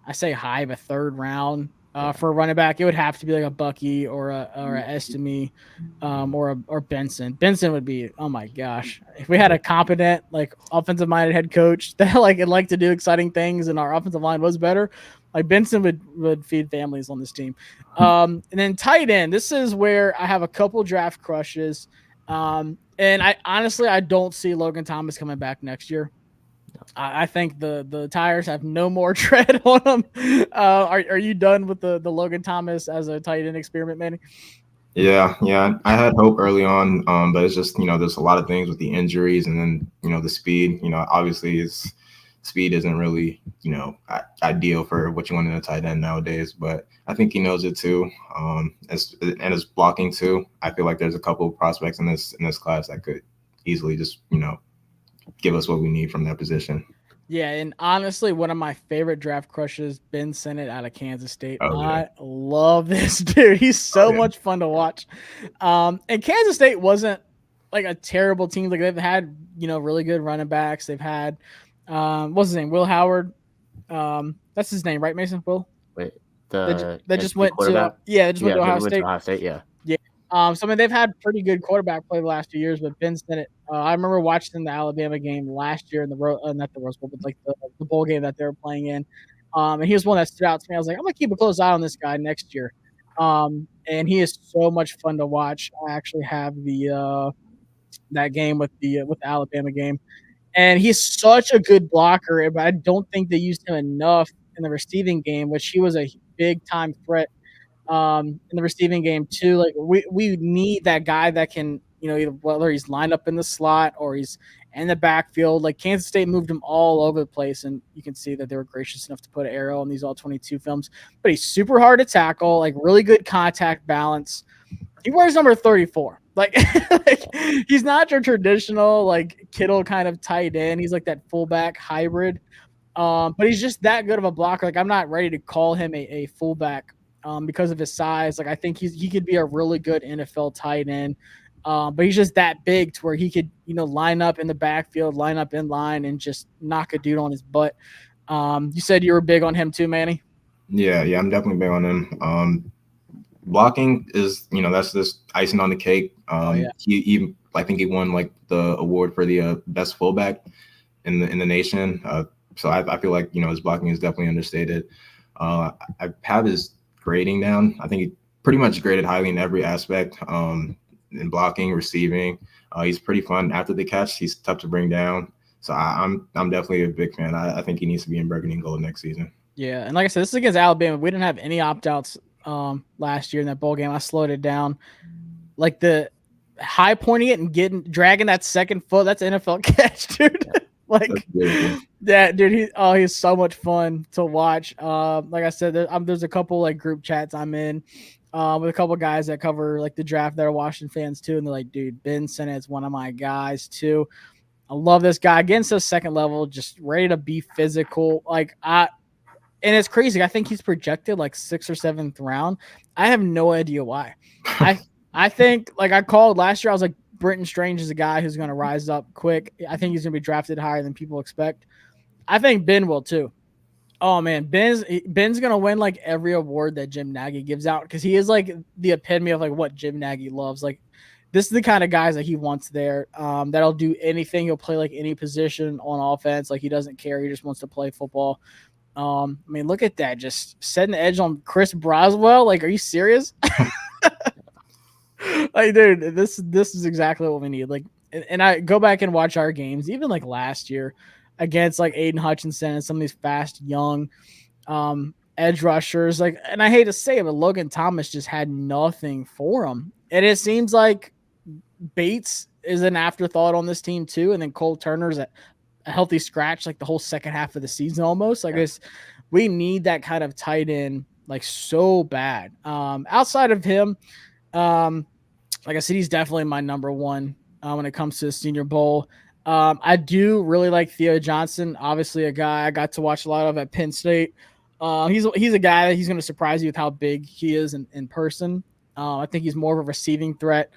I say high, but third round for a running back, it would have to be like a Bucky or a Estime, or Benson. Benson would be, oh my gosh, if we had a competent like offensive minded head coach that like would like to do exciting things and our offensive line was better, like Benson would feed families on this team. And then tight end, this is where I have a couple draft crushes. And I honestly don't see Logan Thomas coming back next year. I think the tires have no more tread on them. Are you done with the Logan Thomas as a tight end experiment, Manny? Yeah. I had hope early on, but it's just, there's a lot of things with the injuries and then, the speed. Obviously speed isn't really, ideal for what you want in a tight end nowadays, but I think he knows it too. And his blocking too. I feel like there's a couple of prospects in this class that could easily just, give us what we need from that position. Yeah, and honestly, one of my favorite draft crushes, Ben Sinnott out of Kansas State. Oh, yeah. I love this dude. He's so much fun to watch. And Kansas State wasn't like a terrible team. Like they've had, really good running backs. They've had, what's his name? Will Howard. That's his name, right, Mason? Will? Wait, they just went to went to Ohio State. Ohio State, yeah. So I mean, they've had pretty good quarterback play the last few years, but Ben Sinnott, I remember watching the Alabama game last year in the not the Rose Bowl, but like the bowl game that they were playing in. And he was one that stood out to me. I was like, I'm gonna keep a close eye on this guy next year. And he is so much fun to watch. I actually have that game with the Alabama game, and he's such a good blocker. But I don't think they used him enough in the receiving game, which he was a big time threat in the receiving game too. Like we need that guy that can, either whether he's lined up in the slot or he's in the backfield. Like Kansas State moved him all over the place, and you can see that they were gracious enough to put an arrow on these all 22 films. But he's super hard to tackle, like really good contact balance. He wears number 34. Like he's not your traditional like Kittle kind of tight end. He's like that fullback hybrid. But he's just that good of a blocker. Like I'm not ready to call him a fullback because of his size. Like I think he could be a really good NFL tight end. But he's just that big to where he could, line up in the backfield, line up in line, and just knock a dude on his butt. You said you were big on him too, Manny? Yeah, I'm definitely big on him. Blocking is, that's just icing on the cake. He I think he won like the award for the best fullback in the nation. So I feel like, his blocking is definitely understated. I have his grading down. I think he pretty much graded highly in every aspect, in blocking, receiving. He's pretty fun after the catch. He's tough to bring down. So I'm definitely a big fan. I think he needs to be in burgundy and gold next season. Yeah, and like I said, this is against Alabama. We didn't have any opt-outs last year in that bowl game. I slowed it down. Like the high pointing it and dragging that second foot, that's an NFL catch, dude. Yeah, dude, he's so much fun to watch. Like I said, there's a couple like group chats I'm in with a couple guys that cover like the draft that are Washington fans too, and they're like, dude, Ben Sinnott's one of my guys too. I love this guy. Against the second level, just ready to be physical. And it's crazy. I think he's projected like 6th or 7th round. I have no idea why. I think like I called last year, I was like, Brenton Strange is a guy who's going to rise up quick. I think he's going to be drafted higher than people expect. I think Ben will too. Oh man, Ben's going to win like every award that Jim Nagy gives out because he is like the epitome of like what Jim Nagy loves. Like this is the kind of guys that he wants there. That'll do anything. He'll play like any position on offense. Like he doesn't care. He just wants to play football. I mean, look at that. Just setting the edge on Chris Braswell. Like, are you serious? Like, dude, this is exactly what we need. Like, and I go back and watch our games, even like last year against like Aiden Hutchinson and some of these fast, young edge rushers. Like, and I hate to say it, but Logan Thomas just had nothing for him. And it seems like Bates is an afterthought on this team too. And then Cole Turner's a healthy scratch like the whole second half of the season almost. Like we need that kind of tight end like so bad. Outside of him, like I said, he's definitely my number one when it comes to the Senior Bowl. I do really like Theo Johnson, obviously a guy I got to watch a lot of at Penn State. He's a guy that he's going to surprise you with how big he is in person. I think he's more of a receiving threat.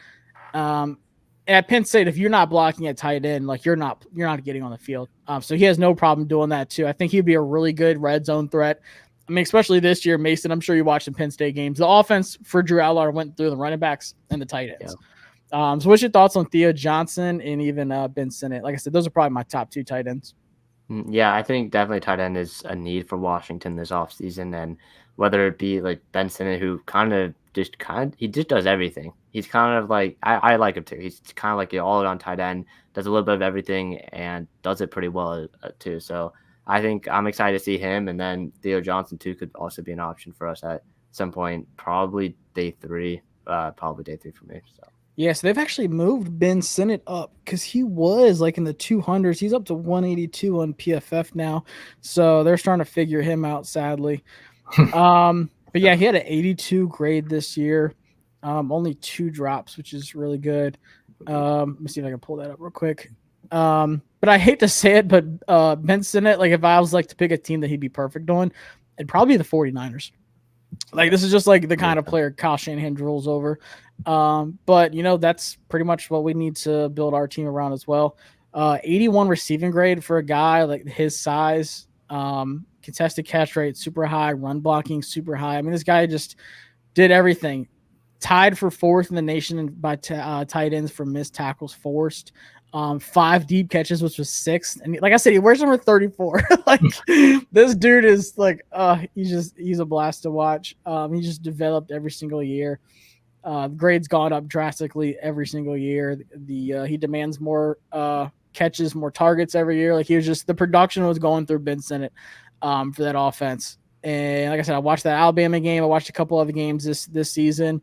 At Penn State, if you're not blocking at tight end, like you're not getting on the field. So he has no problem doing that too. I think he'd be a really good red zone threat. I mean, especially this year, Mason, I'm sure you watched the Penn State games. The offense for Drew Allard went through the running backs and the tight ends. Yeah. So what's your thoughts on Theo Johnson and even Ben Sinnott? Like I said, those are probably my top 2 tight ends. Yeah, I think definitely tight end is a need for Washington this offseason. And whether it be like Ben Sinnott, who he just does everything. He's kind of like, I like him too. He's kind of like an all-around tight end, does a little bit of everything and does it pretty well too. So I think I'm excited to see him. And then Theo Johnson too could also be an option for us at some point, probably day 3 for me. So. Yeah, so they've actually moved Ben Sinnott up because he was like in the 200s. He's up to 182 on PFF now. So they're starting to figure him out, sadly. But yeah, he had an 82 grade this year. Only 2 drops, which is really good. Let me see if I can pull that up real quick. But I hate to say it, but Ben Sinnott, like if I was like to pick a team that he'd be perfect on, it'd probably be the 49ers. Like this is just like the kind of player Kyle Shanahan drools over. But that's pretty much what we need to build our team around as well. 81 receiving grade for a guy like his size. Contested catch rate super high, run blocking super high. I mean, this guy just did everything. Tied for 4th in the nation by tight ends for missed tackles forced. 5 deep catches, which was 6th. And like I said, he wears number 34. Like this dude is like, he's a blast to watch. He just developed every single year. Grade's gone up drastically every single year. He demands more catches, more targets every year. Like the production was going through Ben Sinnott for that offense. And like I said, I watched that Alabama game. I watched a couple other games this season,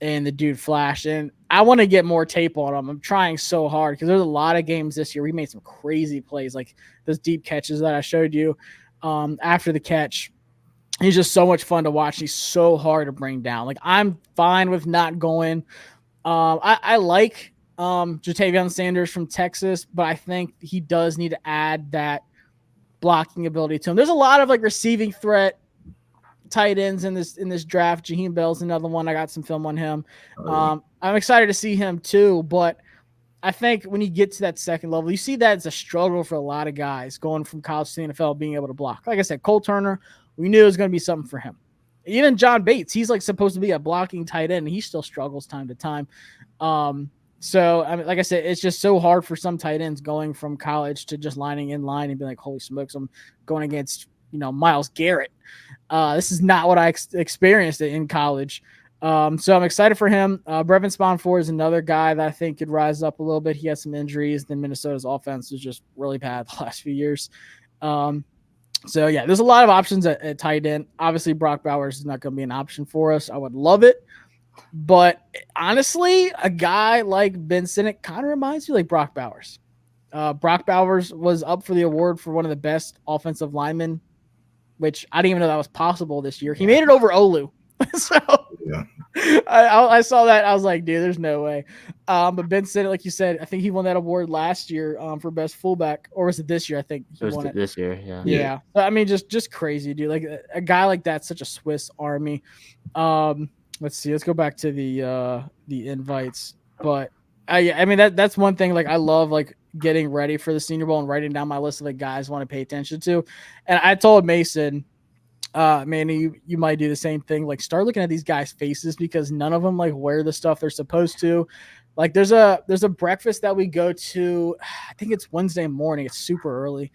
and the dude flashed. And I want to get more tape on him. I'm trying so hard because there's a lot of games this year. We made some crazy plays, like those deep catches that I showed you after the catch. He's just so much fun to watch. He's so hard to bring down. Like I'm fine with not going. I like Jatavion Sanders from Texas, but I think he does need to add that blocking ability to him. There's a lot of like receiving threat tight ends in this draft. Jaheim Bell's another one. I got some film on him. I'm excited to see him too, but I think when you get to that second level, you see that it's a struggle for a lot of guys going from college to the NFL, being able to block. Like I said, Cole Turner, we knew it was going to be something for him. Even John Bates, he's like supposed to be a blocking tight end, and he still struggles time to time. So I mean, like I said, it's just so hard for some tight ends going from college to just lining in line and being like, holy smokes, I'm going against Myles Garrett. This is not what I experienced in college. So I'm excited for him. Brevin Sponford is another guy that I think could rise up a little bit. He has some injuries. Then Minnesota's offense was just really bad the last few years. So yeah, there's a lot of options at tight end. Obviously, Brock Bowers is not going to be an option for us. I would love it. But honestly, a guy like Ben Sinnott kind of reminds me like Brock Bowers. Brock Bowers was up for the award for one of the best offensive linemen, which I didn't even know that was possible this year. He made it over Olu. So yeah. I saw that. I was like, dude, there's no way. But Ben Sinnott, like you said, I think he won that award last year for best fullback, or was it this year? I think he won it this year. Yeah. Yeah. I mean, just crazy, dude. Like a guy like that's such a Swiss Army. Let's see. Let's go back to the invites. But I mean that's one thing. Like I love like getting ready for the Senior Bowl and writing down my list of like guys I want to pay attention to. And I told Mason, Manny, you might do the same thing. Like start looking at these guys' faces because none of them like wear the stuff they're supposed to. Like there's a breakfast that we go to. I think it's Wednesday morning. It's super early.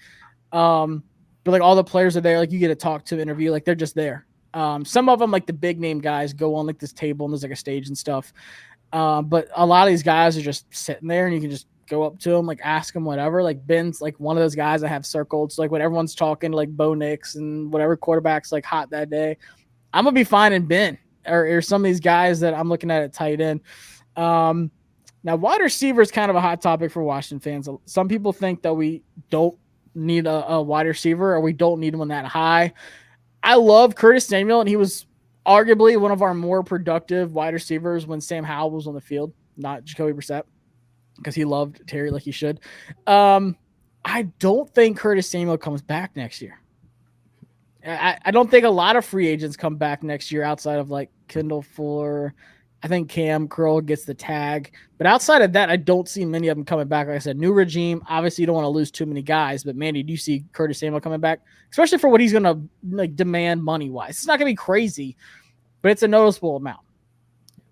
But like all the players are there. Like you get to talk to, interview. Like they're just there. Some of them, like the big name guys, go on like this table and there's like a stage and stuff. But a lot of these guys are just sitting there and you can just go up to them, like ask them whatever. Like Ben's like one of those guys I have circled. So like when everyone's talking, like Bo Nix and whatever quarterback's like hot that day, I'm gonna be finding Ben or some of these guys that I'm looking at tight end. Now wide receiver is kind of a hot topic for Washington fans. Some people think that we don't need a wide receiver or we don't need one that high. I love Curtis Samuel, and he was arguably one of our more productive wide receivers when Sam Howell was on the field, not Jacoby Brissett, because he loved Terry like he should. I don't think Curtis Samuel comes back next year. I don't think a lot of free agents come back next year outside of like Kendall Fuller. I think Cam Curl gets the tag. But outside of that, I don't see many of them coming back. Like I said, new regime. Obviously, you don't want to lose too many guys. But, Manny, do you see Curtis Samuel coming back? Especially for what he's going to like demand money-wise. It's not going to be crazy, but it's a noticeable amount.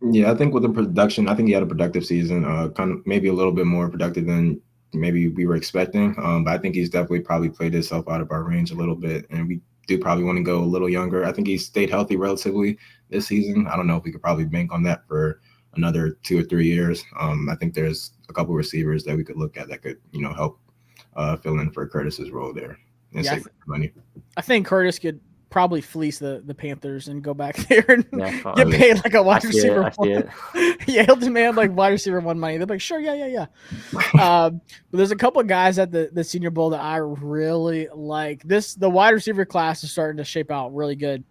Yeah, I think with the production, I think he had a productive season. Kind of maybe a little bit more productive than maybe we were expecting. But I think he's definitely probably played himself out of our range a little bit. And we do probably want to go a little younger. I think he stayed healthy relatively this season. I don't know if we could probably bank on that for another 2 or 3 years. I think there's a couple receivers that we could look at that could, help fill in for Curtis's role there and save money. I think Curtis could probably fleece the Panthers and go back there and get paid like a wide receiver. Yeah, he'll demand like wide receiver one money. They're like, sure, yeah. But there's a couple of guys at the Senior Bowl that I really like. The wide receiver class is starting to shape out really good.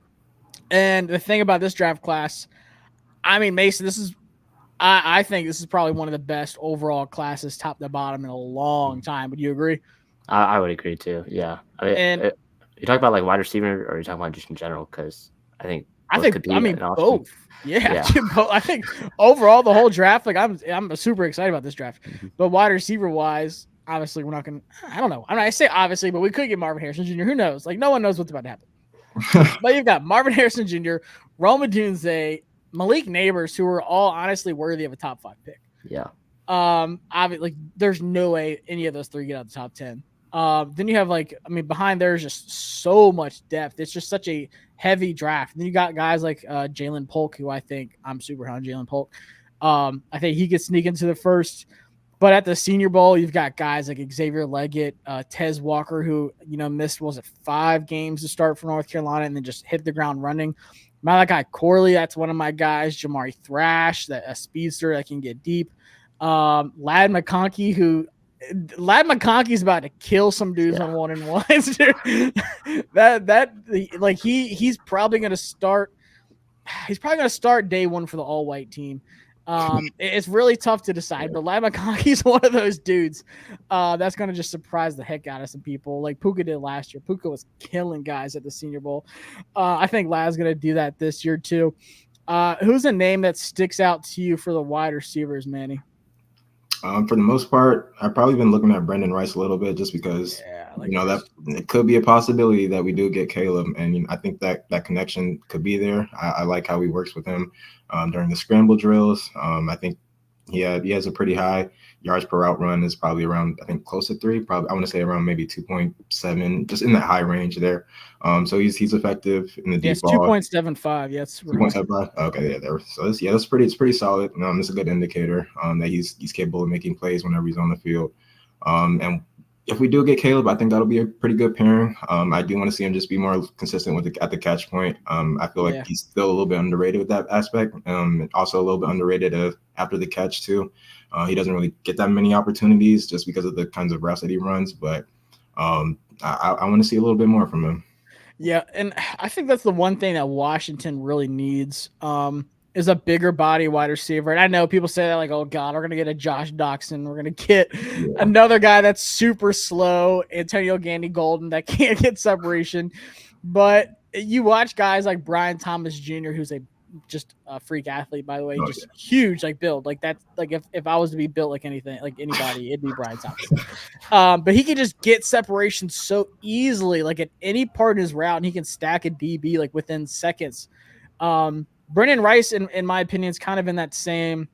And the thing about this draft class, I mean, Mason, this is I think this is probably one of the best overall classes, top to bottom, in a long time. Would you agree? I would agree too. Yeah. And You talk about like wide receiver, or you talking about just in general? Because I think both could I be mean an option. both. Yeah, Yeah. I think overall the whole draft, like I'm super excited about this draft. Mhm. But wide receiver wise, obviously we're not gonna. I don't know. I say obviously, but we could get Marvin Harrison Jr. Who knows? Like no one knows what's about to happen. But you've got Marvin Harrison Jr., Rome Odunze, Malik Neighbors, who are all honestly worthy of a top 5 pick. Yeah. Obviously, like there's no way any of those 3 get out of the top 10. Then you have behind there's just so much depth. It's just such a heavy draft. Then you got guys like Jalen Polk, who I think I'm super high on Jalen Polk. I think he could sneak into the first. But at the Senior Bowl, you've got guys like Xavier Leggett, Tez Walker, who missed 5 games to start for North Carolina and then just hit the ground running. Malachi Corley, that's one of my guys. Jamari Thrash, a speedster that can get deep. Ladd McConkey, is about to kill some dudes on 1-and-1s. He's probably going to start. He's probably going to start day 1 for the all-white team. It's really tough to decide, but Ladd McConkey's one of those dudes that's going to just surprise the heck out of some people, like Puka did last year. Puka was killing guys at the Senior Bowl. I think Ladd's going to do that this year too. Who's a name that sticks out to you for the wide receivers, Manny? For the most part, I've probably been looking at Brendan Rice a little bit just because that it could be a possibility that we do get Caleb, and I think that connection could be there. I like how he works with him during the scramble drills. I think he has a pretty high yards per route run. Is probably around, I think, close to 3. Probably I want to say around maybe 2.7, just in that high range there. So he's effective in the deep ball. 2.75. Yes, 2.75. Okay, yeah, there. So it's pretty solid. It's a good indicator that he's capable of making plays whenever he's on the field. And if we do get Caleb, I think that'll be a pretty good pairing. I do want to see him just be more consistent at the catch point. I feel like he's still a little bit underrated with that aspect. And also a little bit underrated after the catch too. He doesn't really get that many opportunities just because of the kinds of routes that he runs. But I want to see a little bit more from him. Yeah, and I think that's the one thing that Washington really needs is a bigger body wide receiver. And I know people say that like, oh God, we're going to get a Josh Doxson. We're going to get another guy that's super slow, Antonio Gandy Golden, that can't get separation. But you watch guys like Brian Thomas Jr., who's just a freak athlete, by the way, huge, like build. Like that's like if I was to be built like anything, like anybody, it'd be Brian Thomas. But he can just get separation so easily, like at any part of his route, and he can stack a DB like within seconds. Brendan Rice, in my opinion, is kind of in that same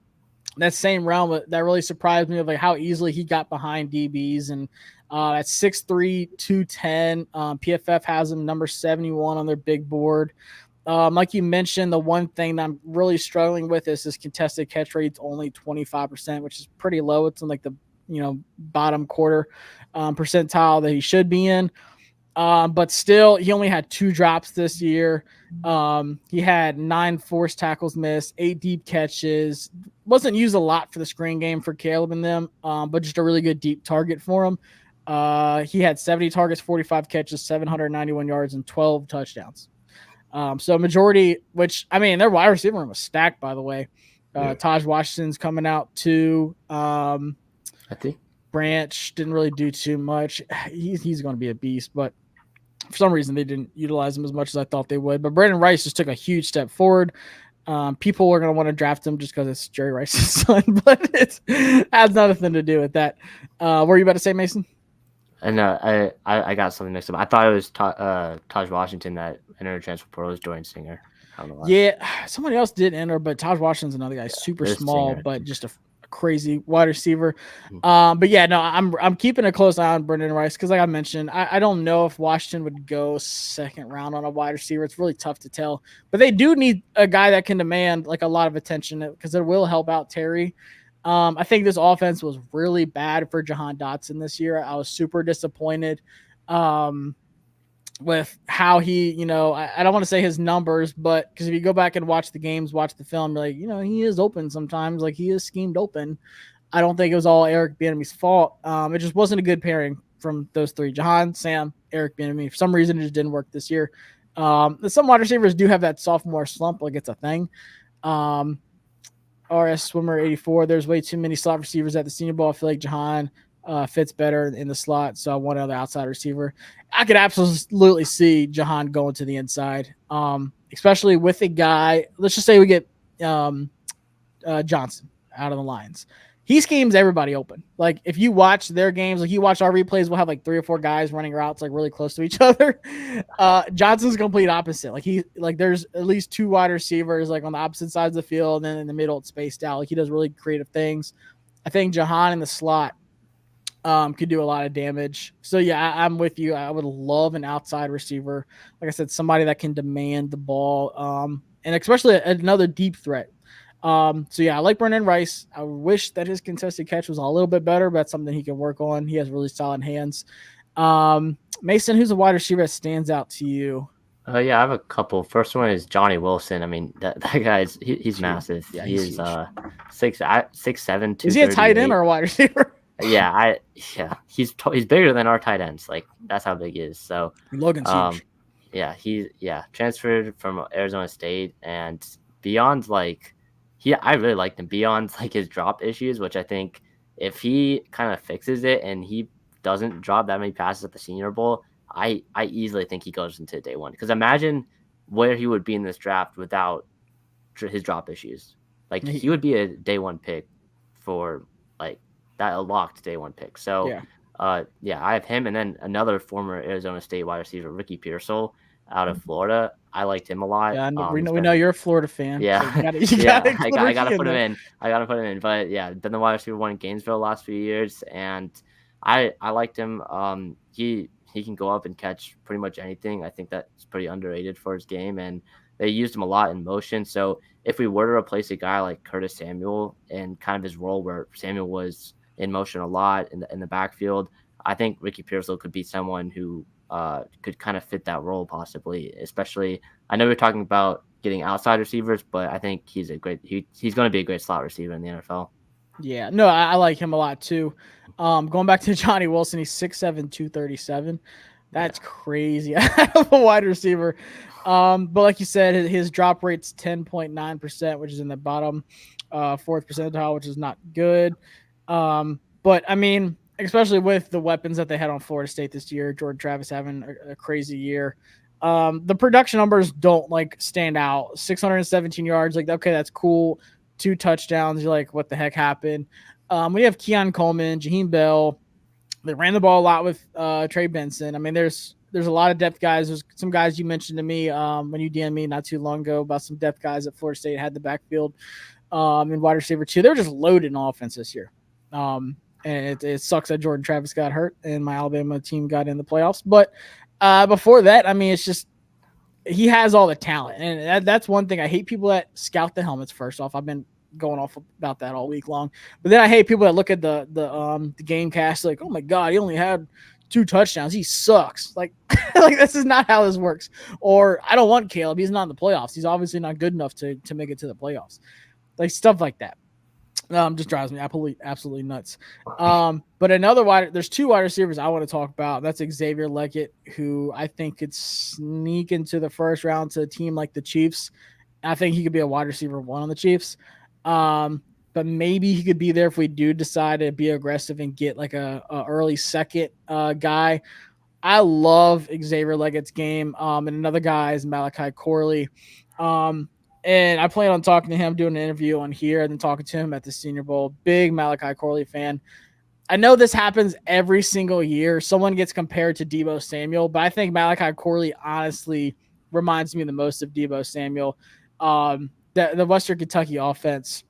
realm. That really surprised me of like how easily he got behind DBs. And at 6'3", 210, PFF has him number 71 on their big board. Like you mentioned, the one thing that I'm really struggling with is his contested catch rate's only 25%, which is pretty low. It's in like the bottom quarter percentile that he should be in. But still, he only had 2 drops this year. He had 9 forced tackles missed, 8 deep catches. Wasn't used a lot for the screen game for Caleb and them, but just a really good deep target for him. He had 70 targets, 45 catches, 791 yards, and 12 touchdowns. So majority, which I mean, their wide receiver room was stacked, by the way. Taj Washington's coming out too. I think Branch didn't really do too much. He's going to be a beast, but for some reason they didn't utilize him as much as I thought they would. But Brandon Rice just took a huge step forward. People are going to want to draft him just because it's Jerry Rice's son, but it has nothing to do with that. What were you about to say, Mason? And I got something mixed up. I thought it was Taj Washington that entered transfer portal was Dorian Singer. I don't know why. Yeah, somebody else did enter, but Taj Washington's another guy, super small, Singer, but just a crazy wide receiver. But yeah, no, I'm keeping a close eye on Brendan Rice because, like I mentioned, I don't know if Washington would go second round on a wide receiver. It's really tough to tell. But they do need a guy that can demand like a lot of attention because it will help out Terry. I think this offense was really bad for Jahan Dotson this year. I was super disappointed with how he, I don't want to say his numbers, but because if you go back and watch the games, watch the film, you're like, he is open sometimes. Like he is schemed open. I don't think it was all Eric Bieniemy's fault. It just wasn't a good pairing from those 3: Jahan, Sam, Eric Bieniemy. For some reason, it just didn't work this year. Some wide receivers do have that sophomore slump, like it's a thing. RS Swimmer 84. There's way too many slot receivers at the Senior Bowl. I feel like Jahan fits better in the slot, so I want another outside receiver. I could absolutely see Jahan going to the inside, especially with a guy. Let's just say we get Johnson out of the Lions. He schemes everybody open. Like if you watch their games, like you watch our replays, we'll have like 3 or 4 guys running routes like really close to each other. Johnson's complete opposite. Like there's at least 2 wide receivers like on the opposite sides of the field, and then in the middle it's spaced out. Like he does really creative things. I think Jahan in the slot could do a lot of damage. So yeah, I'm with you. I would love an outside receiver. Like I said, somebody that can demand the ball, and especially another deep threat. So yeah, I like Brendan Rice. I wish that his contested catch was a little bit better, but that's something he can work on. He has really solid hands. Mason, who's a wide receiver that stands out to you? Yeah, I have a couple. First one is Johnny Wilson. I mean, that guy he's massive. Yeah, he's huge. 6'7", Is he a tight end or a wide receiver? Yeah, he's bigger than our tight ends. Like that's how big he is. So Logan's huge. Yeah, transferred from Arizona State, and beyond like I really liked him beyond like his drop issues, which I think if he kind of fixes it and he doesn't drop that many passes at the Senior Bowl, I easily think he goes into day one. Because imagine where he would be in this draft without his drop issues. Like he would be a day one pick for like that, a locked day one pick. So I have him, and then another former Arizona State wide receiver, Ricky Pearsall, out of Florida. I liked him a lot. Yeah, we know you're a Florida fan. Yeah, so I gotta put him in. But yeah, been the wide receiver one in Gainesville the last few years, and I liked him. He can go up and catch pretty much anything. I think that's pretty underrated for his game, and they used him a lot in motion. So if we were to replace a guy like Curtis Samuel in kind of his role where Samuel was in motion a lot in the backfield, I think Ricky Pearsall could be someone who could kind of fit that role possibly. Especially, I know we're talking about getting outside receivers, but I think he's going to be a great slot receiver in the NFL. Yeah, no, I like him a lot too. Going back to Johnny Wilson, he's 6'7", 237. That's crazy. I have a wide receiver. But like you said, his drop rate's 10.9%, which is in the bottom 4th percentile, which is not good. But I mean, especially with the weapons that they had on Florida State this year, Jordan Travis having a crazy year. The production numbers don't like stand out. 617 yards, like okay, that's cool. 2 touchdowns. You're like, what the heck happened? We have Keon Coleman, Jaheim Bell. They ran the ball a lot with Trey Benson. I mean, there's a lot of depth guys. There's some guys you mentioned to me when you DM'd me not too long ago about some depth guys at Florida State had the backfield and wide receiver too. They were just loaded in offense this year. And it sucks that Jordan Travis got hurt and my Alabama team got in the playoffs. But before that, I mean, it's just he has all the talent. And that's one thing. I hate people that scout the helmets first off. I've been going off about that all week long. But then I hate people that look at the game cast like, oh my God, he only had 2 touchdowns. He sucks. Like, like this is not how this works. Or I don't want Caleb. He's not in the playoffs. He's obviously not good enough to make it to the playoffs. Like stuff like that. Just drives me absolutely nuts. But there's 2 wide receivers I want to talk about. That's Xavier Leggett, who I think could sneak into the first round to a team like the Chiefs. I think he could be a wide receiver 1 on the Chiefs. But maybe he could be there if we do decide to be aggressive and get like a early second guy. I love Xavier Leggett's game. And another guy is Malachi Corley. And I plan on talking to him, doing an interview on here, and then talking to him at the Senior Bowl. Big Malachi Corley fan. I know this happens every single year. Someone gets compared to Deebo Samuel, but I think Malachi Corley honestly reminds me the most of Deebo Samuel. The Western Kentucky offense,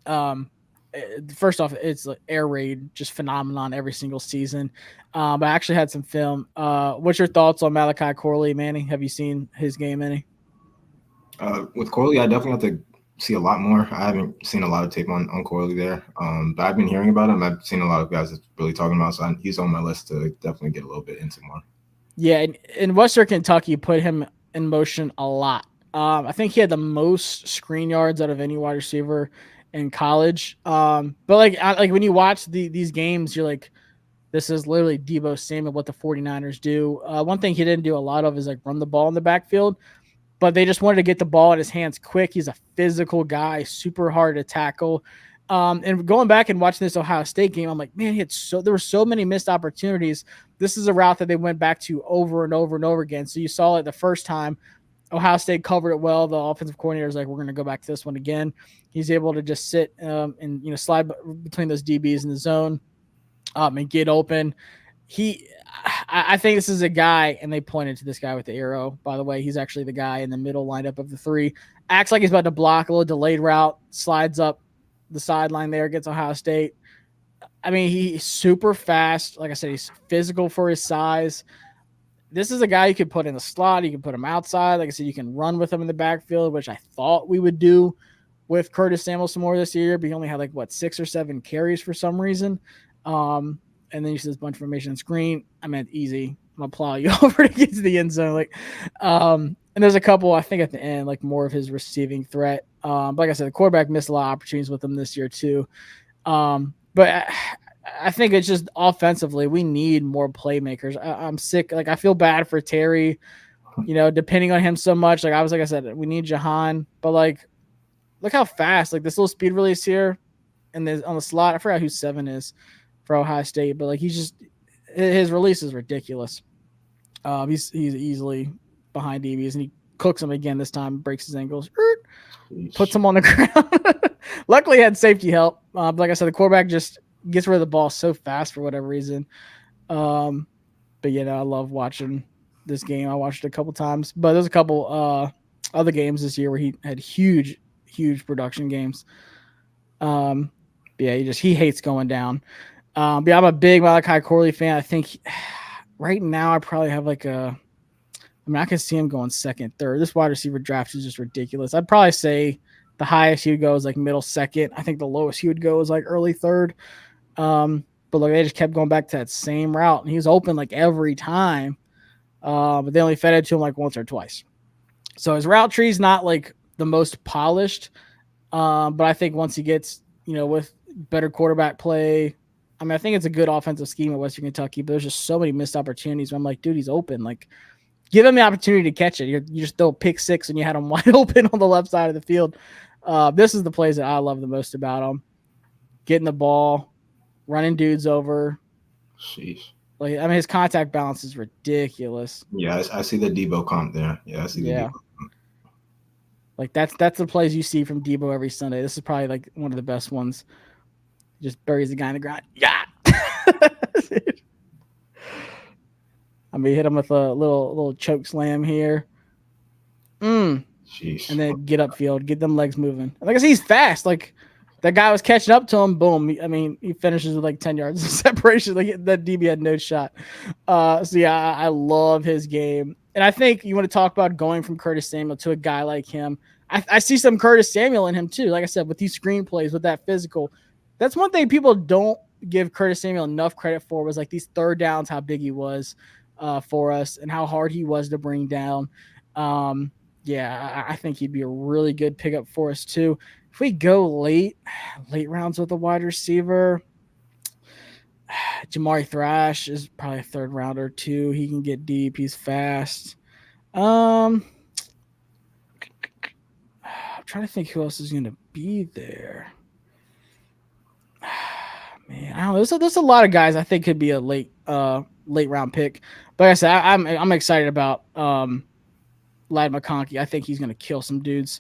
first off, it's like air raid, just phenomenon every single season. But I actually had some film. What's your thoughts on Malachi Corley, Manny? Have you seen his game any? With Corley, I definitely have to see a lot more. I haven't seen a lot of tape on Corley there. But I've been hearing about him. I've seen a lot of guys that's really talking about, so he's on my list to definitely get a little bit into more. Yeah, and Western Kentucky put him in motion a lot. I think he had the most screen yards out of any wide receiver in college. But like when you watch these games, you're like, this is literally Deebo Samuel, what the 49ers do. One thing he didn't do a lot of is like run the ball in the backfield. but they just wanted to get the ball in his hands quick. He's a physical guy, super hard to tackle. And going back and watching this Ohio State game, I'm like, man, there were so many missed opportunities. This is a route that they went back to over and over and over again. So you saw it the first time. Ohio State covered it well. The offensive coordinator is like, we're going to go back to this one again. He's able to just sit and slide between those DBs in the zone and get open. I think this is a guy, and they pointed to this guy with the arrow. By the way, he's actually the guy in the middle lineup of the three. Acts like he's about to block a little delayed route, slides up the sideline there, gets Ohio State. I mean, he's super fast. Like I said, he's physical for his size. This is a guy you could put in the slot. You can put him outside. Like I said, you can run with him in the backfield, which I thought we would do with Curtis Samuel some more this year, but he only had 6 or 7 carries for some reason. And then you see this bunch of information on screen. I meant easy. I'm gonna plow you over to get to the end zone. And there's a couple, I think, at the end, more of his receiving threat. But like I said, the quarterback missed a lot of opportunities with him this year too. But I think it's just offensively, we need more playmakers. I'm sick. I feel bad for Terry, depending on him so much. Like I said, we need Jahan, but look how fast, this little speed release here and on the slot. I forgot who 7 is for Ohio State, but his release is ridiculous. He's easily behind DBs, and he cooks him again this time, breaks his ankles, puts him on the ground. Luckily, he had safety help. But like I said, the quarterback just gets rid of the ball so fast for whatever reason. But I love watching this game. I watched it a couple times, but there's a couple other games this year where he had huge production games. He hates going down. I'm a big Malachi Corley fan. I think right now I probably have I can see him going second, third. This wide receiver draft is just ridiculous. I'd probably say the highest he would go is middle second. I think the lowest he would go is early third. But they just kept going back to that same route, and he was open every time. But they only fed it to him once or twice. So his route tree is not the most polished. But I think once he gets, with better quarterback play, I think it's a good offensive scheme at Western Kentucky, but there's just so many missed opportunities where I'm like, dude, he's open. Give him the opportunity to catch it. You just throw a pick 6 and you had him wide open on the left side of the field. This is the plays that I love the most about him. Getting the ball, running dudes over. Sheesh. His contact balance is ridiculous. Yeah, I see the Debo comp there. Yeah, I see the Debo comp. That's the plays you see from Debo every Sunday. This is probably one of the best ones. Just buries the guy in the ground. Yeah. Hit him with a little choke slam here. Jeez. And then get upfield, get them legs moving. Like I said, he's fast. That guy was catching up to him. Boom. He finishes with 10 yards of separation. That DB had no shot. I love his game. And I think you want to talk about going from Curtis Samuel to a guy like him. I see some Curtis Samuel in him too. Like I said, with these screenplays, with that physical. That's one thing people don't give Curtis Samuel enough credit for was these third downs, how big he was for us and how hard he was to bring down. I think he'd be a really good pickup for us too. If we go late rounds with a wide receiver, Jamari Thrash is probably a third rounder too. He can get deep. He's fast. I'm trying to think who else is going to be there. Man, I don't know. There's a lot of guys I think could be a late round pick. But like I said, I'm excited about Ladd McConkey. I think he's going to kill some dudes.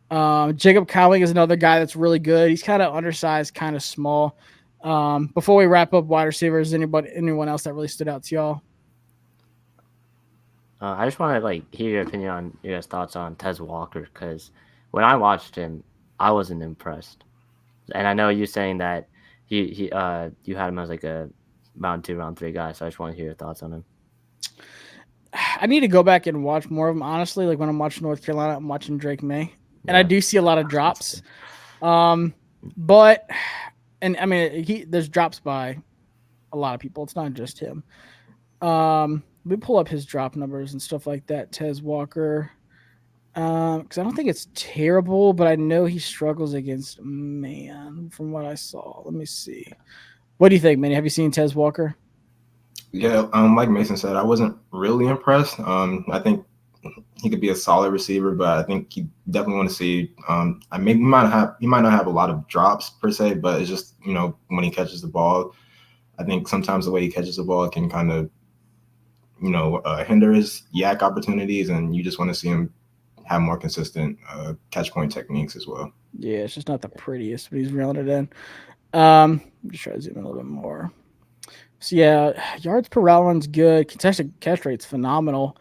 Jacob Cowling is another guy that's really good. He's kind of undersized, kind of small. Before we wrap up wide receivers, anyone else that really stood out to y'all? I just want to hear your opinion on your guys' thoughts on Tez Walker, because when I watched him, I wasn't impressed. And I know you saying that you had him as a round 2, round 3 guy, so I just want to hear your thoughts on him. I need to go back and watch more of him, honestly. When I'm watching North Carolina, I'm watching Drake May. And I do see a lot of drops. But there's drops by a lot of people. It's not just him. We pull up his drop numbers and stuff like that. Tez Walker. Because I don't think it's terrible, but I know he struggles against man from what I saw. Let me see. What do you think, Manny? Have you seen Tez Walker? Yeah, like Mason said, I wasn't really impressed. I think he could be a solid receiver, but I think you definitely want to see. I mean, he might not have a lot of drops per se, but it's just when he catches the ball, I think sometimes the way he catches the ball can kind of hinder his yak opportunities, and you just want to see him have more consistent catch point techniques as well. Yeah, it's just not the prettiest, but he's reeling it in. Just try to zoom in a little bit more. So yeah, yards per route run's good. Contested catch rate's phenomenal.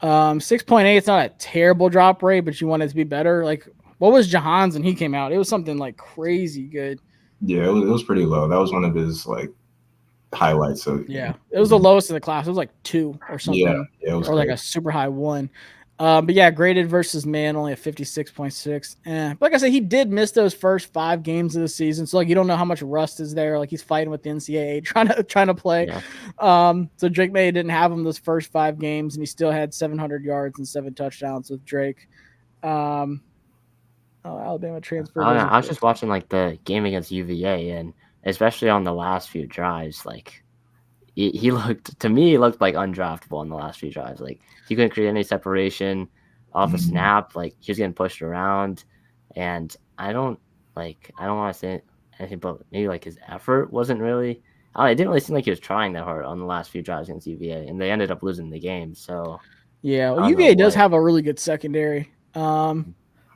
6.8. It's not a terrible drop rate, but you want it to be better. Like, what was Jahan's when he came out? It was something like crazy good. Yeah, it was pretty low. That was one of his like highlights. So yeah, it was the lowest in the class. It was like 2 or something. Yeah, it was or like a super high 1. But yeah, graded versus man only at 56.6. But like I said, he did miss those first 5 games of the season, so like you don't know how much rust is there. Like he's fighting with the NCAA trying to play. Yeah. So Drake May didn't have him those first 5 games, and he still had 700 yards and 7 touchdowns with Drake. Alabama transfer. I was just watching like the game against UVA, and especially on the last few drives, like he looked like undraftable on the last few drives. Like he couldn't create any separation off a snap. Like he was getting pushed around, and I don't want to say anything, but maybe like his effort wasn't really. It didn't really seem like he was trying that hard on the last few drives against UVA, and they ended up losing the game. So yeah, well, UVA does have a really good secondary.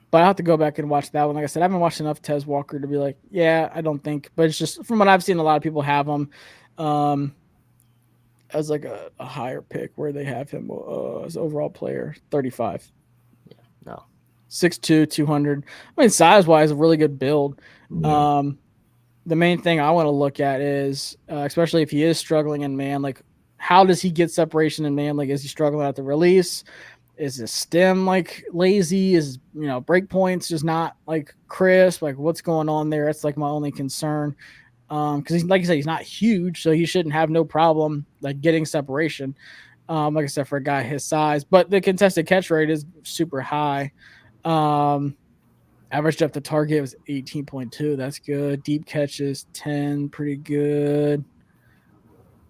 But I'll have to go back and watch that one. Like I said, I haven't watched enough Tez Walker to be like, yeah, I don't think. But it's just from what I've seen, a lot of people have him as like a higher pick where they have him as overall player, 35. Yeah, no. 6'2", 200. I mean, size-wise, a really good build. Yeah. The main thing I want to look at is, especially if he is struggling in man, like how does he get separation in man? Like, is he struggling at the release? Is his stem like lazy? Is break points just not like crisp? Like what's going on there? That's like my only concern. Because he's like I said, he's not huge, so he shouldn't have no problem like getting separation. Like I said, for a guy his size, but the contested catch rate is super high. Average depth of target was 18.2. That's good. Deep catches 10, pretty good.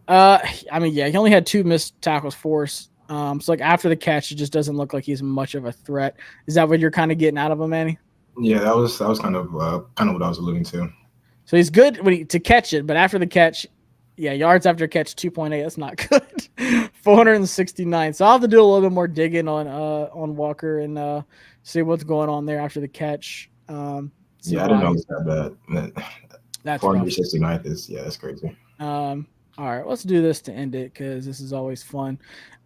I mean, yeah, he only had 2 missed tackles forced. So like after the catch, it just doesn't look like he's much of a threat. Is that what you're kind of getting out of him, Manny? Yeah, that was kind of what I was alluding to. So he's good to catch it, but after the catch, yeah, yards after catch 2.8. That's not good. 469. So I'll have to do a little bit more digging on Walker and see what's going on there after the catch. Yeah, I didn't know it was that bad. That's 469 is that's crazy. All right, let's do this to end it because this is always fun.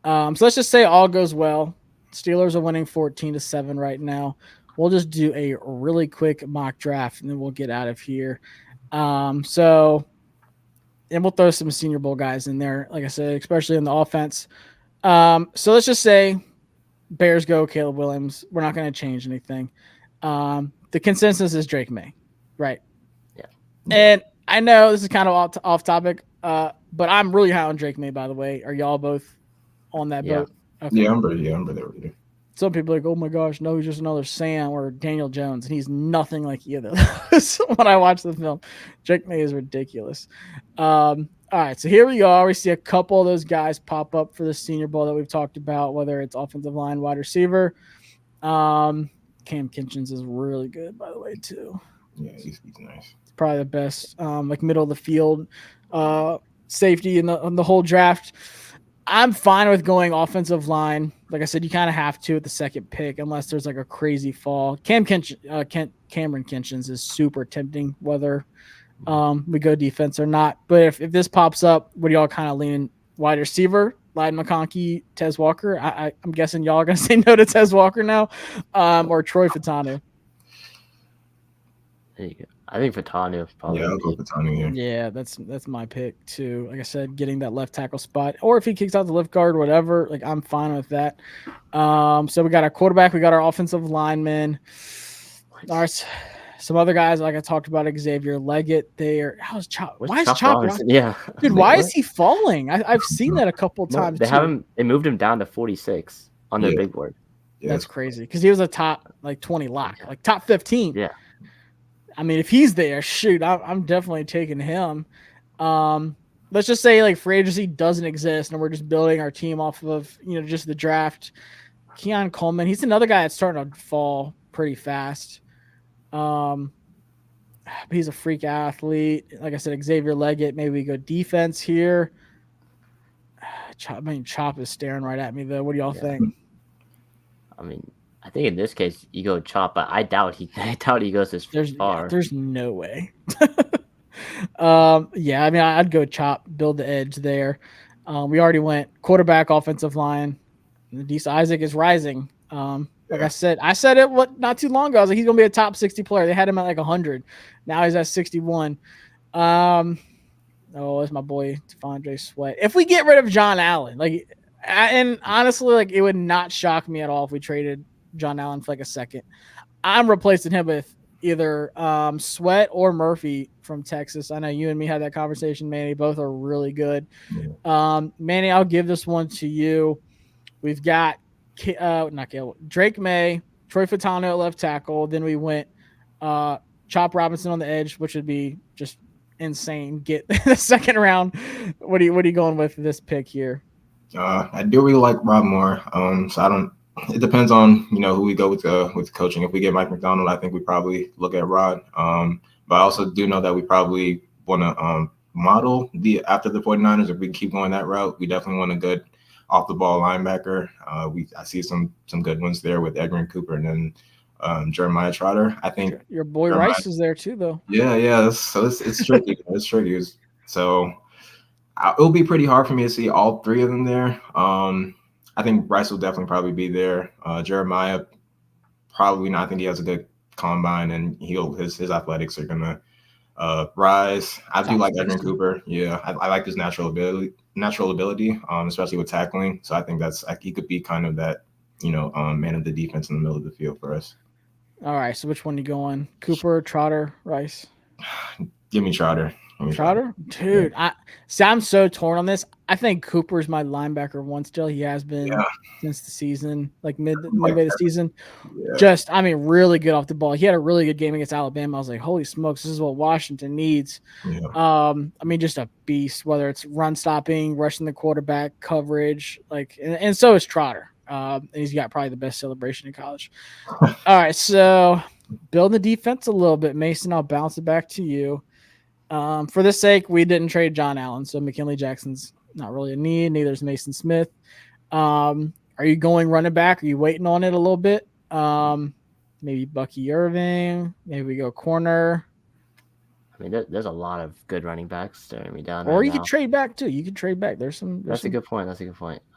So let's just say all goes well. Steelers are winning 14-7 right now. We'll just do a really quick mock draft and then we'll get out of here. And we'll throw some Senior Bowl guys in there, like I said, especially in the offense. So let's just say Bears go Caleb Williams. We're not going to change anything. The consensus is Drake May, right? Yeah. And I know this is kind of off topic, but I'm really high on Drake May, by the way. Are y'all both on that boat? Okay. Yeah, I'm ready. Some people are like, oh my gosh, no, he's just another Sam or Daniel Jones, and he's nothing like either of those when I watch the film. Drake May is ridiculous. All right, so here we are. We see a couple of those guys pop up for the Senior Bowl that we've talked about, whether it's offensive line, wide receiver. Cam Kinchens is really good, by the way, too. Yeah, he's nice. Probably the best, like middle of the field safety in the whole draft. I'm fine with going offensive line. Like I said, you kind of have to at the second pick unless there's like a crazy fall. Cameron Kinchens is super tempting whether we go defense or not. But if this pops up, what do y'all kind of lean wide receiver? Lyden McConkey, Tez Walker. I'm guessing y'all are going to say no to Tez Walker now or Troy Fatanu. There you go. I think Fatanu probably. Yeah, I'll go Fatanu here. Yeah, that's my pick too. Like I said, getting that left tackle spot, or if he kicks out the left guard, whatever. Like I'm fine with that. So we got our quarterback, we got our offensive lineman. All right, some other guys like I talked about, Xavier Leggett. Why is Chop Robinson? Yeah, dude, why is he falling? I've seen that a couple times. They moved him down to 46 on their big board. Yeah, that's crazy because he was a top like 20 lock, like top 15. Yeah. I mean, if he's there, shoot, I'm definitely taking him. Let's just say like free agency doesn't exist and we're just building our team off of, just the draft. Keon Coleman. He's another guy that's starting to fall pretty fast. He's a freak athlete. Like I said, Xavier Leggett. Maybe we go defense here. Chop is staring right at me though. What do y'all think? I mean, I think in this case you go Chop, but I doubt he goes this far. There's no way. Yeah, I mean, I'd go Chop, build the edge there. We already went quarterback, offensive line. Dees Isaac is rising. Like I said it not too long ago. I was like, he's gonna be a top 60 player. They had him at like 100. Now he's at 61. It's my boy T'Vondre Sweat. If we get rid of John Allen, and honestly, like, it would not shock me at all if we traded John Allen for like a second. I'm replacing him with either Sweat or Murphy from Texas. I know you and me had that conversation, Manny. Both are really good. Manny, I'll give this one to you. We've got Drake May, Troy Fatano at left tackle. Then we went Chop Robinson on the edge, which would be just insane. Get the second round. What are you going with this pick here? I do really like Rob Moore. It depends on who we go with coaching. If we get Mike McDonald, I think we probably look at Rod. But I also do know that we probably want to model after the 49ers. If we keep going that route, we definitely want a good off the ball linebacker. I see some good ones there with Edwin Cooper and then Jeremiah Trotter. I think your boy Rice is there too, though. Yeah. So it's tricky. It's tricky. So it'll be pretty hard for me to see all three of them there. I think Rice will definitely probably be there. Jeremiah, probably not. I think he has a good combine, and his athletics are gonna rise. I do like Edwin Cooper. Yeah, I like his natural ability, especially with tackling. So I think he could be kind of that, man of the defense in the middle of the field for us. All right. So which one you going? Cooper, Trotter, Rice? Give me Trotter. Trotter? Dude, I'm so torn on this. I think Cooper's my linebacker one still. He has been since the season, like midway the season. Yeah. Really good off the ball. He had a really good game against Alabama. I was like, holy smokes, this is what Washington needs. Yeah. Just a beast, whether it's run stopping, rushing the quarterback, coverage, and so is Trotter. And he's got probably the best celebration in college. All right, so building the defense a little bit, Mason, I'll bounce it back to you. For this sake, we didn't trade John Allen, so McKinley Jackson's not really a need. Neither is Mason Smith. Are you going running back? Are you waiting on it a little bit? Maybe Bucky Irving. Maybe we go corner. I mean, there's a lot of good running backs staring me down. Or you could trade back too. You could trade back. That's a good point.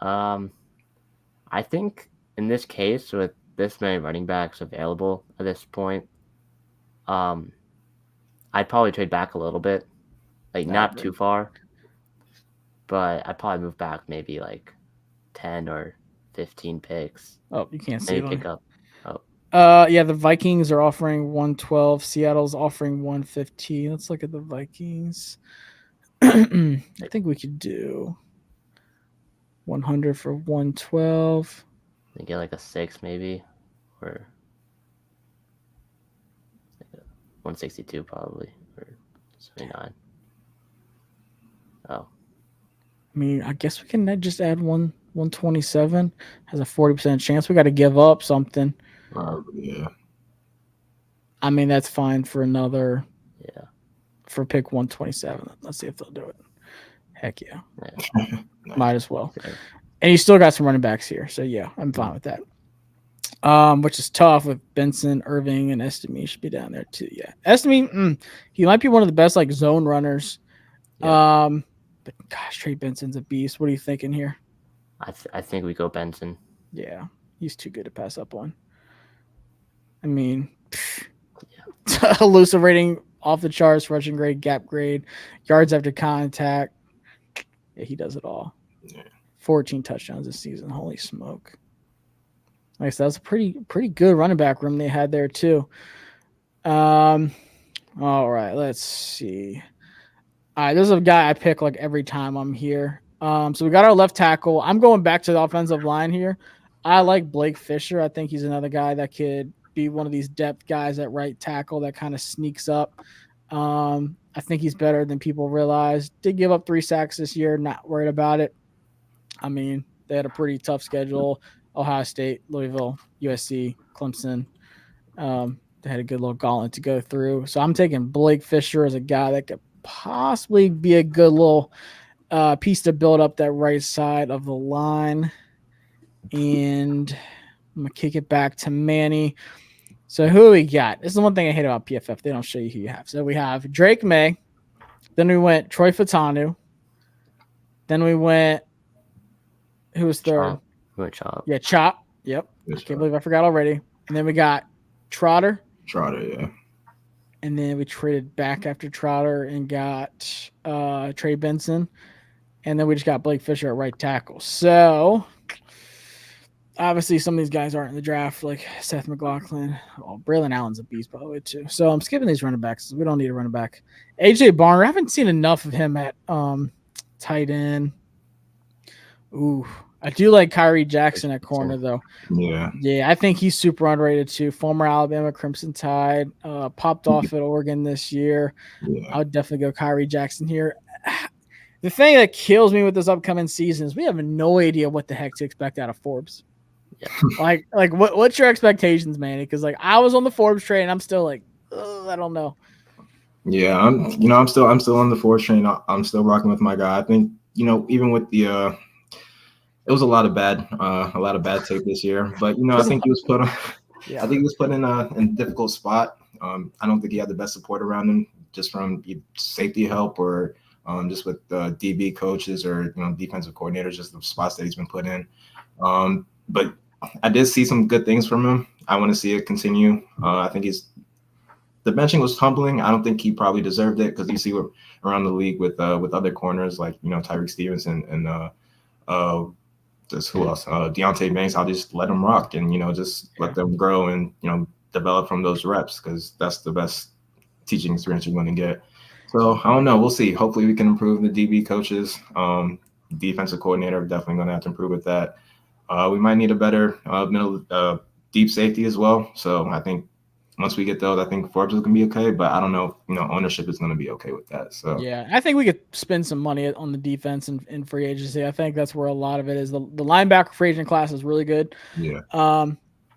I think in this case, with this many running backs available at this point, I'd probably trade back a little bit, not too far, but I'd probably move back maybe 10 or 15 picks. Oh, you can't see pick up. The Vikings are offering 112. Seattle's offering 115. Let's look at the Vikings. I think we could do 100 for 112. They get a 6 maybe, or 162 probably, or 79. Oh. I guess we can just add 127. Has a 40% chance. We got to give up something. Yeah. That's fine for another. Yeah. For pick 127. Let's see if they'll do it. Heck yeah. Might as well. Okay. And you still got some running backs here. So, yeah, I'm fine with that. Which is tough with Benson, Irving, and Estime should be down there too. Yeah, Estime, he might be one of the best zone runners. Yeah. But gosh, Trey Benson's a beast. What are you thinking here? I think we go Benson. Yeah, he's too good to pass up on. Elusive rating off the charts, rushing grade, gap grade, yards after contact. Yeah, he does it all. Yeah. 14 touchdowns this season. Holy smoke. Like I said, that's a pretty good running back room they had there too. All right, let's see. All right, this is a guy I pick every time I'm here. So we got our left tackle. I'm going back to the offensive line here. I like Blake Fisher. I think he's another guy that could be one of these depth guys at right tackle that kind of sneaks up. I think he's better than people realize. Did give up 3 sacks this year. Not worried about it. They had a pretty tough schedule. Ohio State, Louisville, USC, Clemson. They had a good little gauntlet to go through. So I'm taking Blake Fisher as a guy that could possibly be a good little piece to build up that right side of the line. And I'm going to kick it back to Manny. So who we got? This is the one thing I hate about PFF. They don't show you who you have. So we have Drake May. Then we went Troy Fatanu. Then we went, who was third? Chop. We went Chop. Yeah, Chop. Yep. I can't believe I forgot already. And then we got Trotter. Yeah. And then we traded back after Trotter and got Trey Benson. And then we just got Blake Fisher at right tackle. So obviously some of these guys aren't in the draft, like Seth McLaughlin. Oh, Braylon Allen's a beast, by the way, too. So I'm skipping these running backs. We don't need a running back. AJ Barner, I haven't seen enough of him at tight end. Ooh, I do like Kyrie Jackson at corner, though. Yeah, I think he's super underrated, too. Former Alabama Crimson Tide, popped off at Oregon this year. Yeah. I would definitely go Kyrie Jackson here. The thing that kills me with this upcoming season is we have no idea what the heck to expect out of Forbes. Yeah. like what's your expectations, Manny? Because like I was on the Forbes train, and I'm still like, I don't know. Yeah, I'm still on the Forbes train. I'm still rocking with my guy. I think even with the it was a lot of bad tape this year, but I think he was put on. Yeah. I think he was put in a difficult spot. I don't think he had the best support around him, just from safety help or just with DB coaches or defensive coordinators, just the spots that he's been put in. But I did see some good things from him. I want to see it continue. I think the benching was humbling. I don't think he probably deserved it, because you see around the league with other corners like Tyreek Stevenson and just who else? Deontay Banks. I'll just let them rock and just let them grow and develop from those reps, because that's the best teaching experience you're going to get. So I don't know. We'll see. Hopefully we can improve the DB coaches. Defensive coordinator, definitely going to have to improve with that. We might need a better middle deep safety as well. So I think once we get those, I think Forbes is going to be okay. But I don't know if ownership is going to be okay with that. So yeah, I think we could spend some money on the defense and in free agency. I think that's where a lot of it is. The linebacker free agent class is really good. Yeah.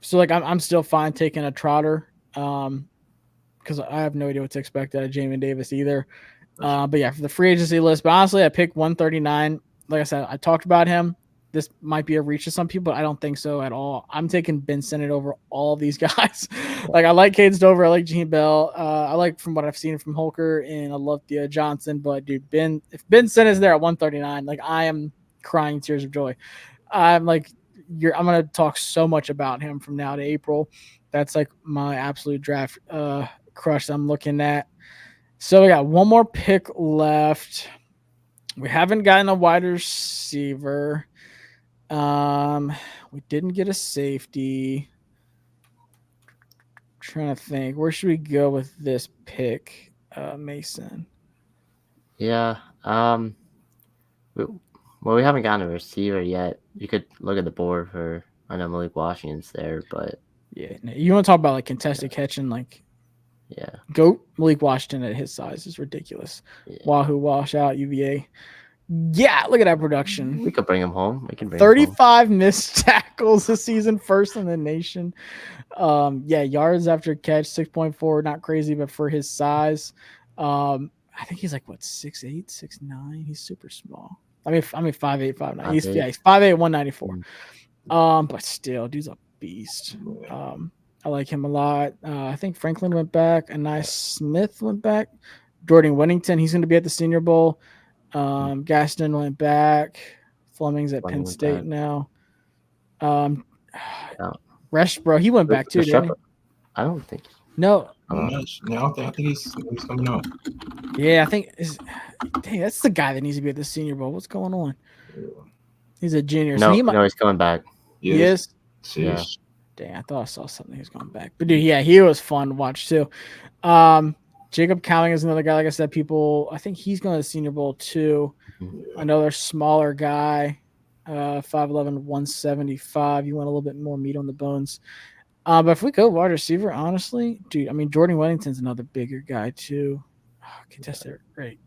So like I'm still fine taking a Trotter. Because I have no idea what to expect out of Jamin Davis either. But yeah, for the free agency list, but honestly, I picked 139. Like I said, I talked about him. This might be a reach to some people. I don't think so at all. I'm taking Ben Sinnott over all these guys. Like I like Cade Stover. I like Gene Bell. I like from what I've seen from Holker, and I love Theo Johnson. But dude, if Ben Sinnott's there at 139, like I am crying tears of joy. I'm like, I'm gonna talk so much about him from now to April. That's like my absolute draft crush I'm looking at. So we got one more pick left. We haven't gotten a wide receiver. We didn't get a safety. I'm trying to think, where should we go with this pick, Mason? Yeah. We haven't gotten a receiver yet. You could look at the board for. I know Malik Washington's there, but yeah, you want to talk about like contested catching, like. Yeah. Goat Malik Washington at his size is ridiculous. Yeah. Wahoo wash out UVA. Yeah, look at that production. We could bring him home. We can bring 35 missed tackles this season, first in the nation. Yeah, yards after catch 6.4, not crazy, but for his size, I think he's like 6'8", 6'9". He's super small. I mean 5'8", 5'9". He's 5'8", 194. But still, dude's a beast. I like him a lot. I think Franklin went back. Anais Smith went back. Jordan Whittington, he's going to be at the Senior Bowl. Gaston went back. Fleming's at Penn State now. Resch, bro, he went back too, didn't he? I don't think. No. I think he's coming out. Yeah, I think. Dang, that's the guy that needs to be at the Senior Bowl. What's going on? He's a junior. No, so he's coming back. He is? Yeah. Dang, I thought I saw something. He was going back. But dude, yeah, he was fun to watch too. Jacob Cowing is another guy. Like I said, I think he's going to the Senior Bowl too. Another smaller guy, 5'11", 175. You want a little bit more meat on the bones. But if we go wide receiver, honestly, dude, I mean, Jordan Whittington's another bigger guy too. Contested rate.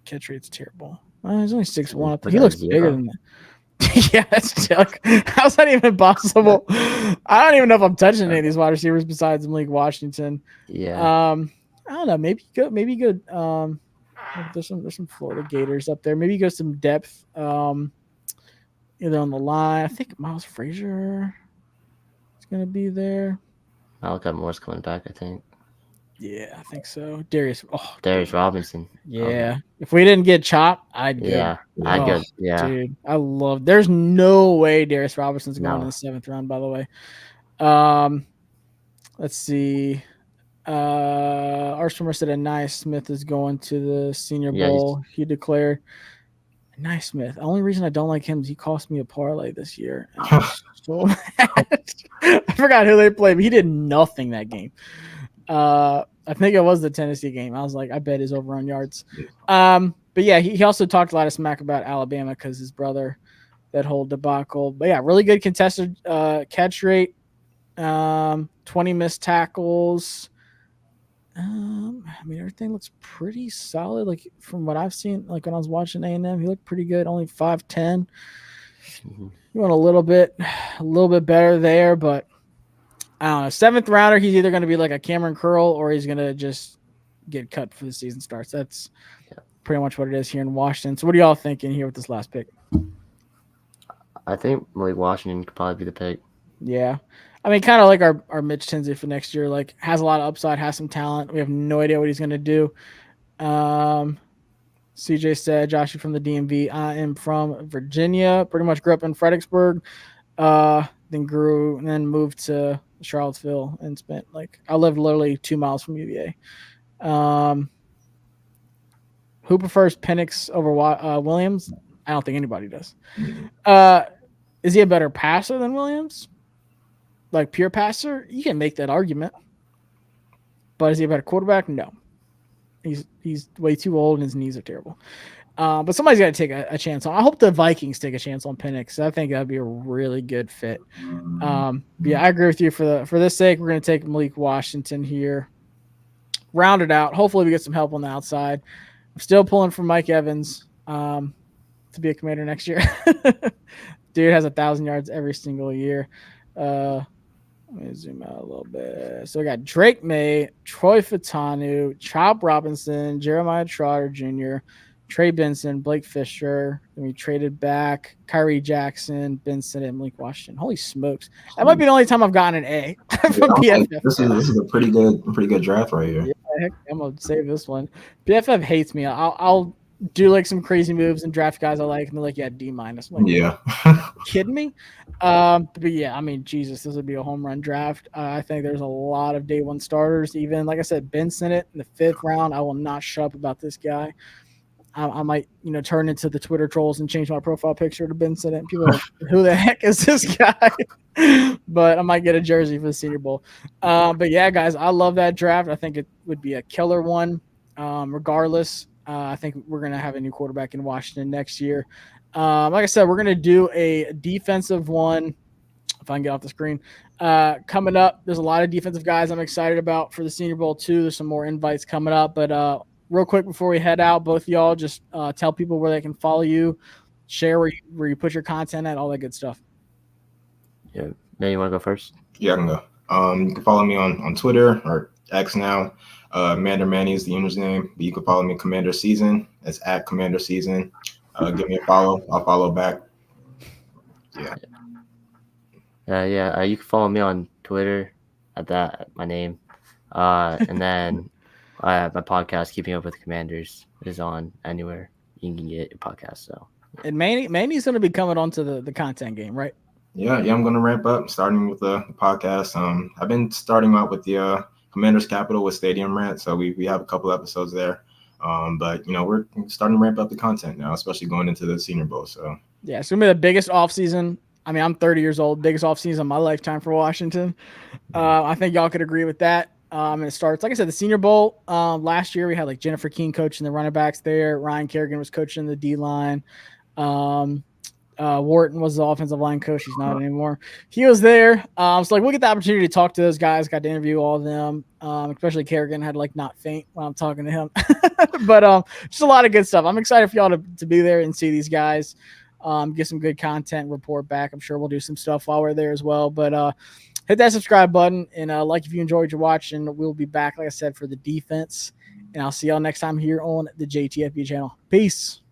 Catch rate's terrible. He's only 6'1". He looks bigger than that. Yeah, that's like, how's that even possible? I don't even know if I'm touching any of these wide receivers besides Malik Washington. Yeah. I don't know. Maybe good. There's some Florida Gators up there. Maybe go some depth. Either on the line. I think Miles Frazier is gonna be there. Malachi Moore's coming back, I think. Yeah, I think so. Darius Robinson. Yeah. If we didn't get Chop, I'd go. Yeah. I'd go. Yeah. Dude, I love. There's no way Darius Robinson's going in the 7th round. By the way, let's see. Arshimmer said Anais Smith is going to the Senior Bowl. He declared. Nice Smith. The only reason I don't like him is he cost me a parlay this year. So mad. I forgot who they played, but he did nothing that game. I think it was the Tennessee game. I was like, I bet his over on yards. But yeah, he also talked a lot of smack about Alabama because his brother, that whole debacle. But yeah, really good contested catch rate. 20 missed tackles. I mean, everything looks pretty solid. Like from what I've seen, like when I was watching A&M, he looked pretty good. Only 5'10". You want a little bit better there, but I don't know. 7th rounder, he's either going to be like a Cameron Curl or he's going to just get cut before the season starts. That's pretty much what it is here in Washington. So what are y'all thinking here with this last pick? I think Malik Washington could probably be the pick. Yeah. I mean, kind of like our Mitch Tinsley for next year, like has a lot of upside, has some talent. We have no idea what he's going to do. CJ said, Josh, you from the DMV. I am from Virginia. Pretty much grew up in Fredericksburg. Then moved to Charlottesville and spent I lived literally 2 miles from UVA. Who prefers Penix over Williams? I don't think anybody does. Is he a better passer than Williams? Like pure passer? You can make that argument. But is he a better quarterback? No. He's way too old and his knees are terrible. But somebody's got to take a chance on. I hope the Vikings take a chance on Penix. I think that'd be a really good fit. Yeah, I agree with you. For this sake, we're going to take Malik Washington here. Round it out. Hopefully, we get some help on the outside. I'm still pulling for Mike Evans to be a Commander next year. Dude has 1,000 yards every single year. Let me zoom out a little bit. So we got Drake May, Troy Fatanu, Chop Robinson, Jeremiah Trotter Jr., Trey Benson, Blake Fisher. Then we traded back Kyrie Jackson, Benson, and Malik Washington. Holy smokes. That might be the only time I've gotten an A from PFF. This is a pretty good draft right here. Yeah, heck, I'm going to save this one. PFF hates me. I'll do some crazy moves and draft guys I like, and they're like, yeah, D-. I'm like, yeah. Kidding me? But yeah, I mean, Jesus, this would be a home run draft. I think there's a lot of day one starters. Even, like I said, Ben Sinnott in the 5th round. I will not shut up about this guy. I might, turn into the Twitter trolls and change my profile picture to Ben Sinnott. People are like, who the heck is this guy? But I might get a jersey for the Senior Bowl. But yeah, guys, I love that draft. I think it would be a killer one. Regardless, I think we're going to have a new quarterback in Washington next year. Like I said, we're going to do a defensive one. If I can get off the screen. Coming up, there's a lot of defensive guys I'm excited about for the Senior Bowl too. There's some more invites coming up. But real quick before we head out, both of y'all just tell people where they can follow you, share where you put your content at, all that good stuff. Yeah. Manny, you want to go first? Yeah, I can go. You can follow me on Twitter or X now. Commander Manny is the username. But you can follow me Commander Season. It's at Commander Season. Give me a follow. I'll follow back. Yeah. You can follow me on Twitter at my name. And then my podcast, Keeping Up with Commanders, is on anywhere you can get your podcast. So. And Manny's going to be coming onto the content game, right? Yeah, I'm going to ramp up, starting with the podcast. I've been starting out with the Commanders Capital with Stadium Rant, so we have a couple episodes there. But we're starting to ramp up the content now, especially going into the Senior Bowl. So yeah, it's gonna be the biggest offseason. I mean, I'm 30 years old, biggest offseason of my lifetime for Washington. I think y'all could agree with that. And it starts, like I said, the Senior Bowl. Last year we had Jennifer King coaching the running backs there. Ryan Kerrigan was coaching the D line. Wharton was the offensive line coach. He's not anymore. He was there. So we'll get the opportunity to talk to those guys. Got to interview all of them. Especially Kerrigan had to not faint when I'm talking to him. But just a lot of good stuff. I'm excited for y'all to be there and see these guys. get some good content, report back. I'm sure we'll do some stuff while we're there as well. But hit that subscribe button and like if you enjoyed your watching. We'll be back, like I said, for the defense. And I'll see y'all next time here on the JTFB channel. Peace.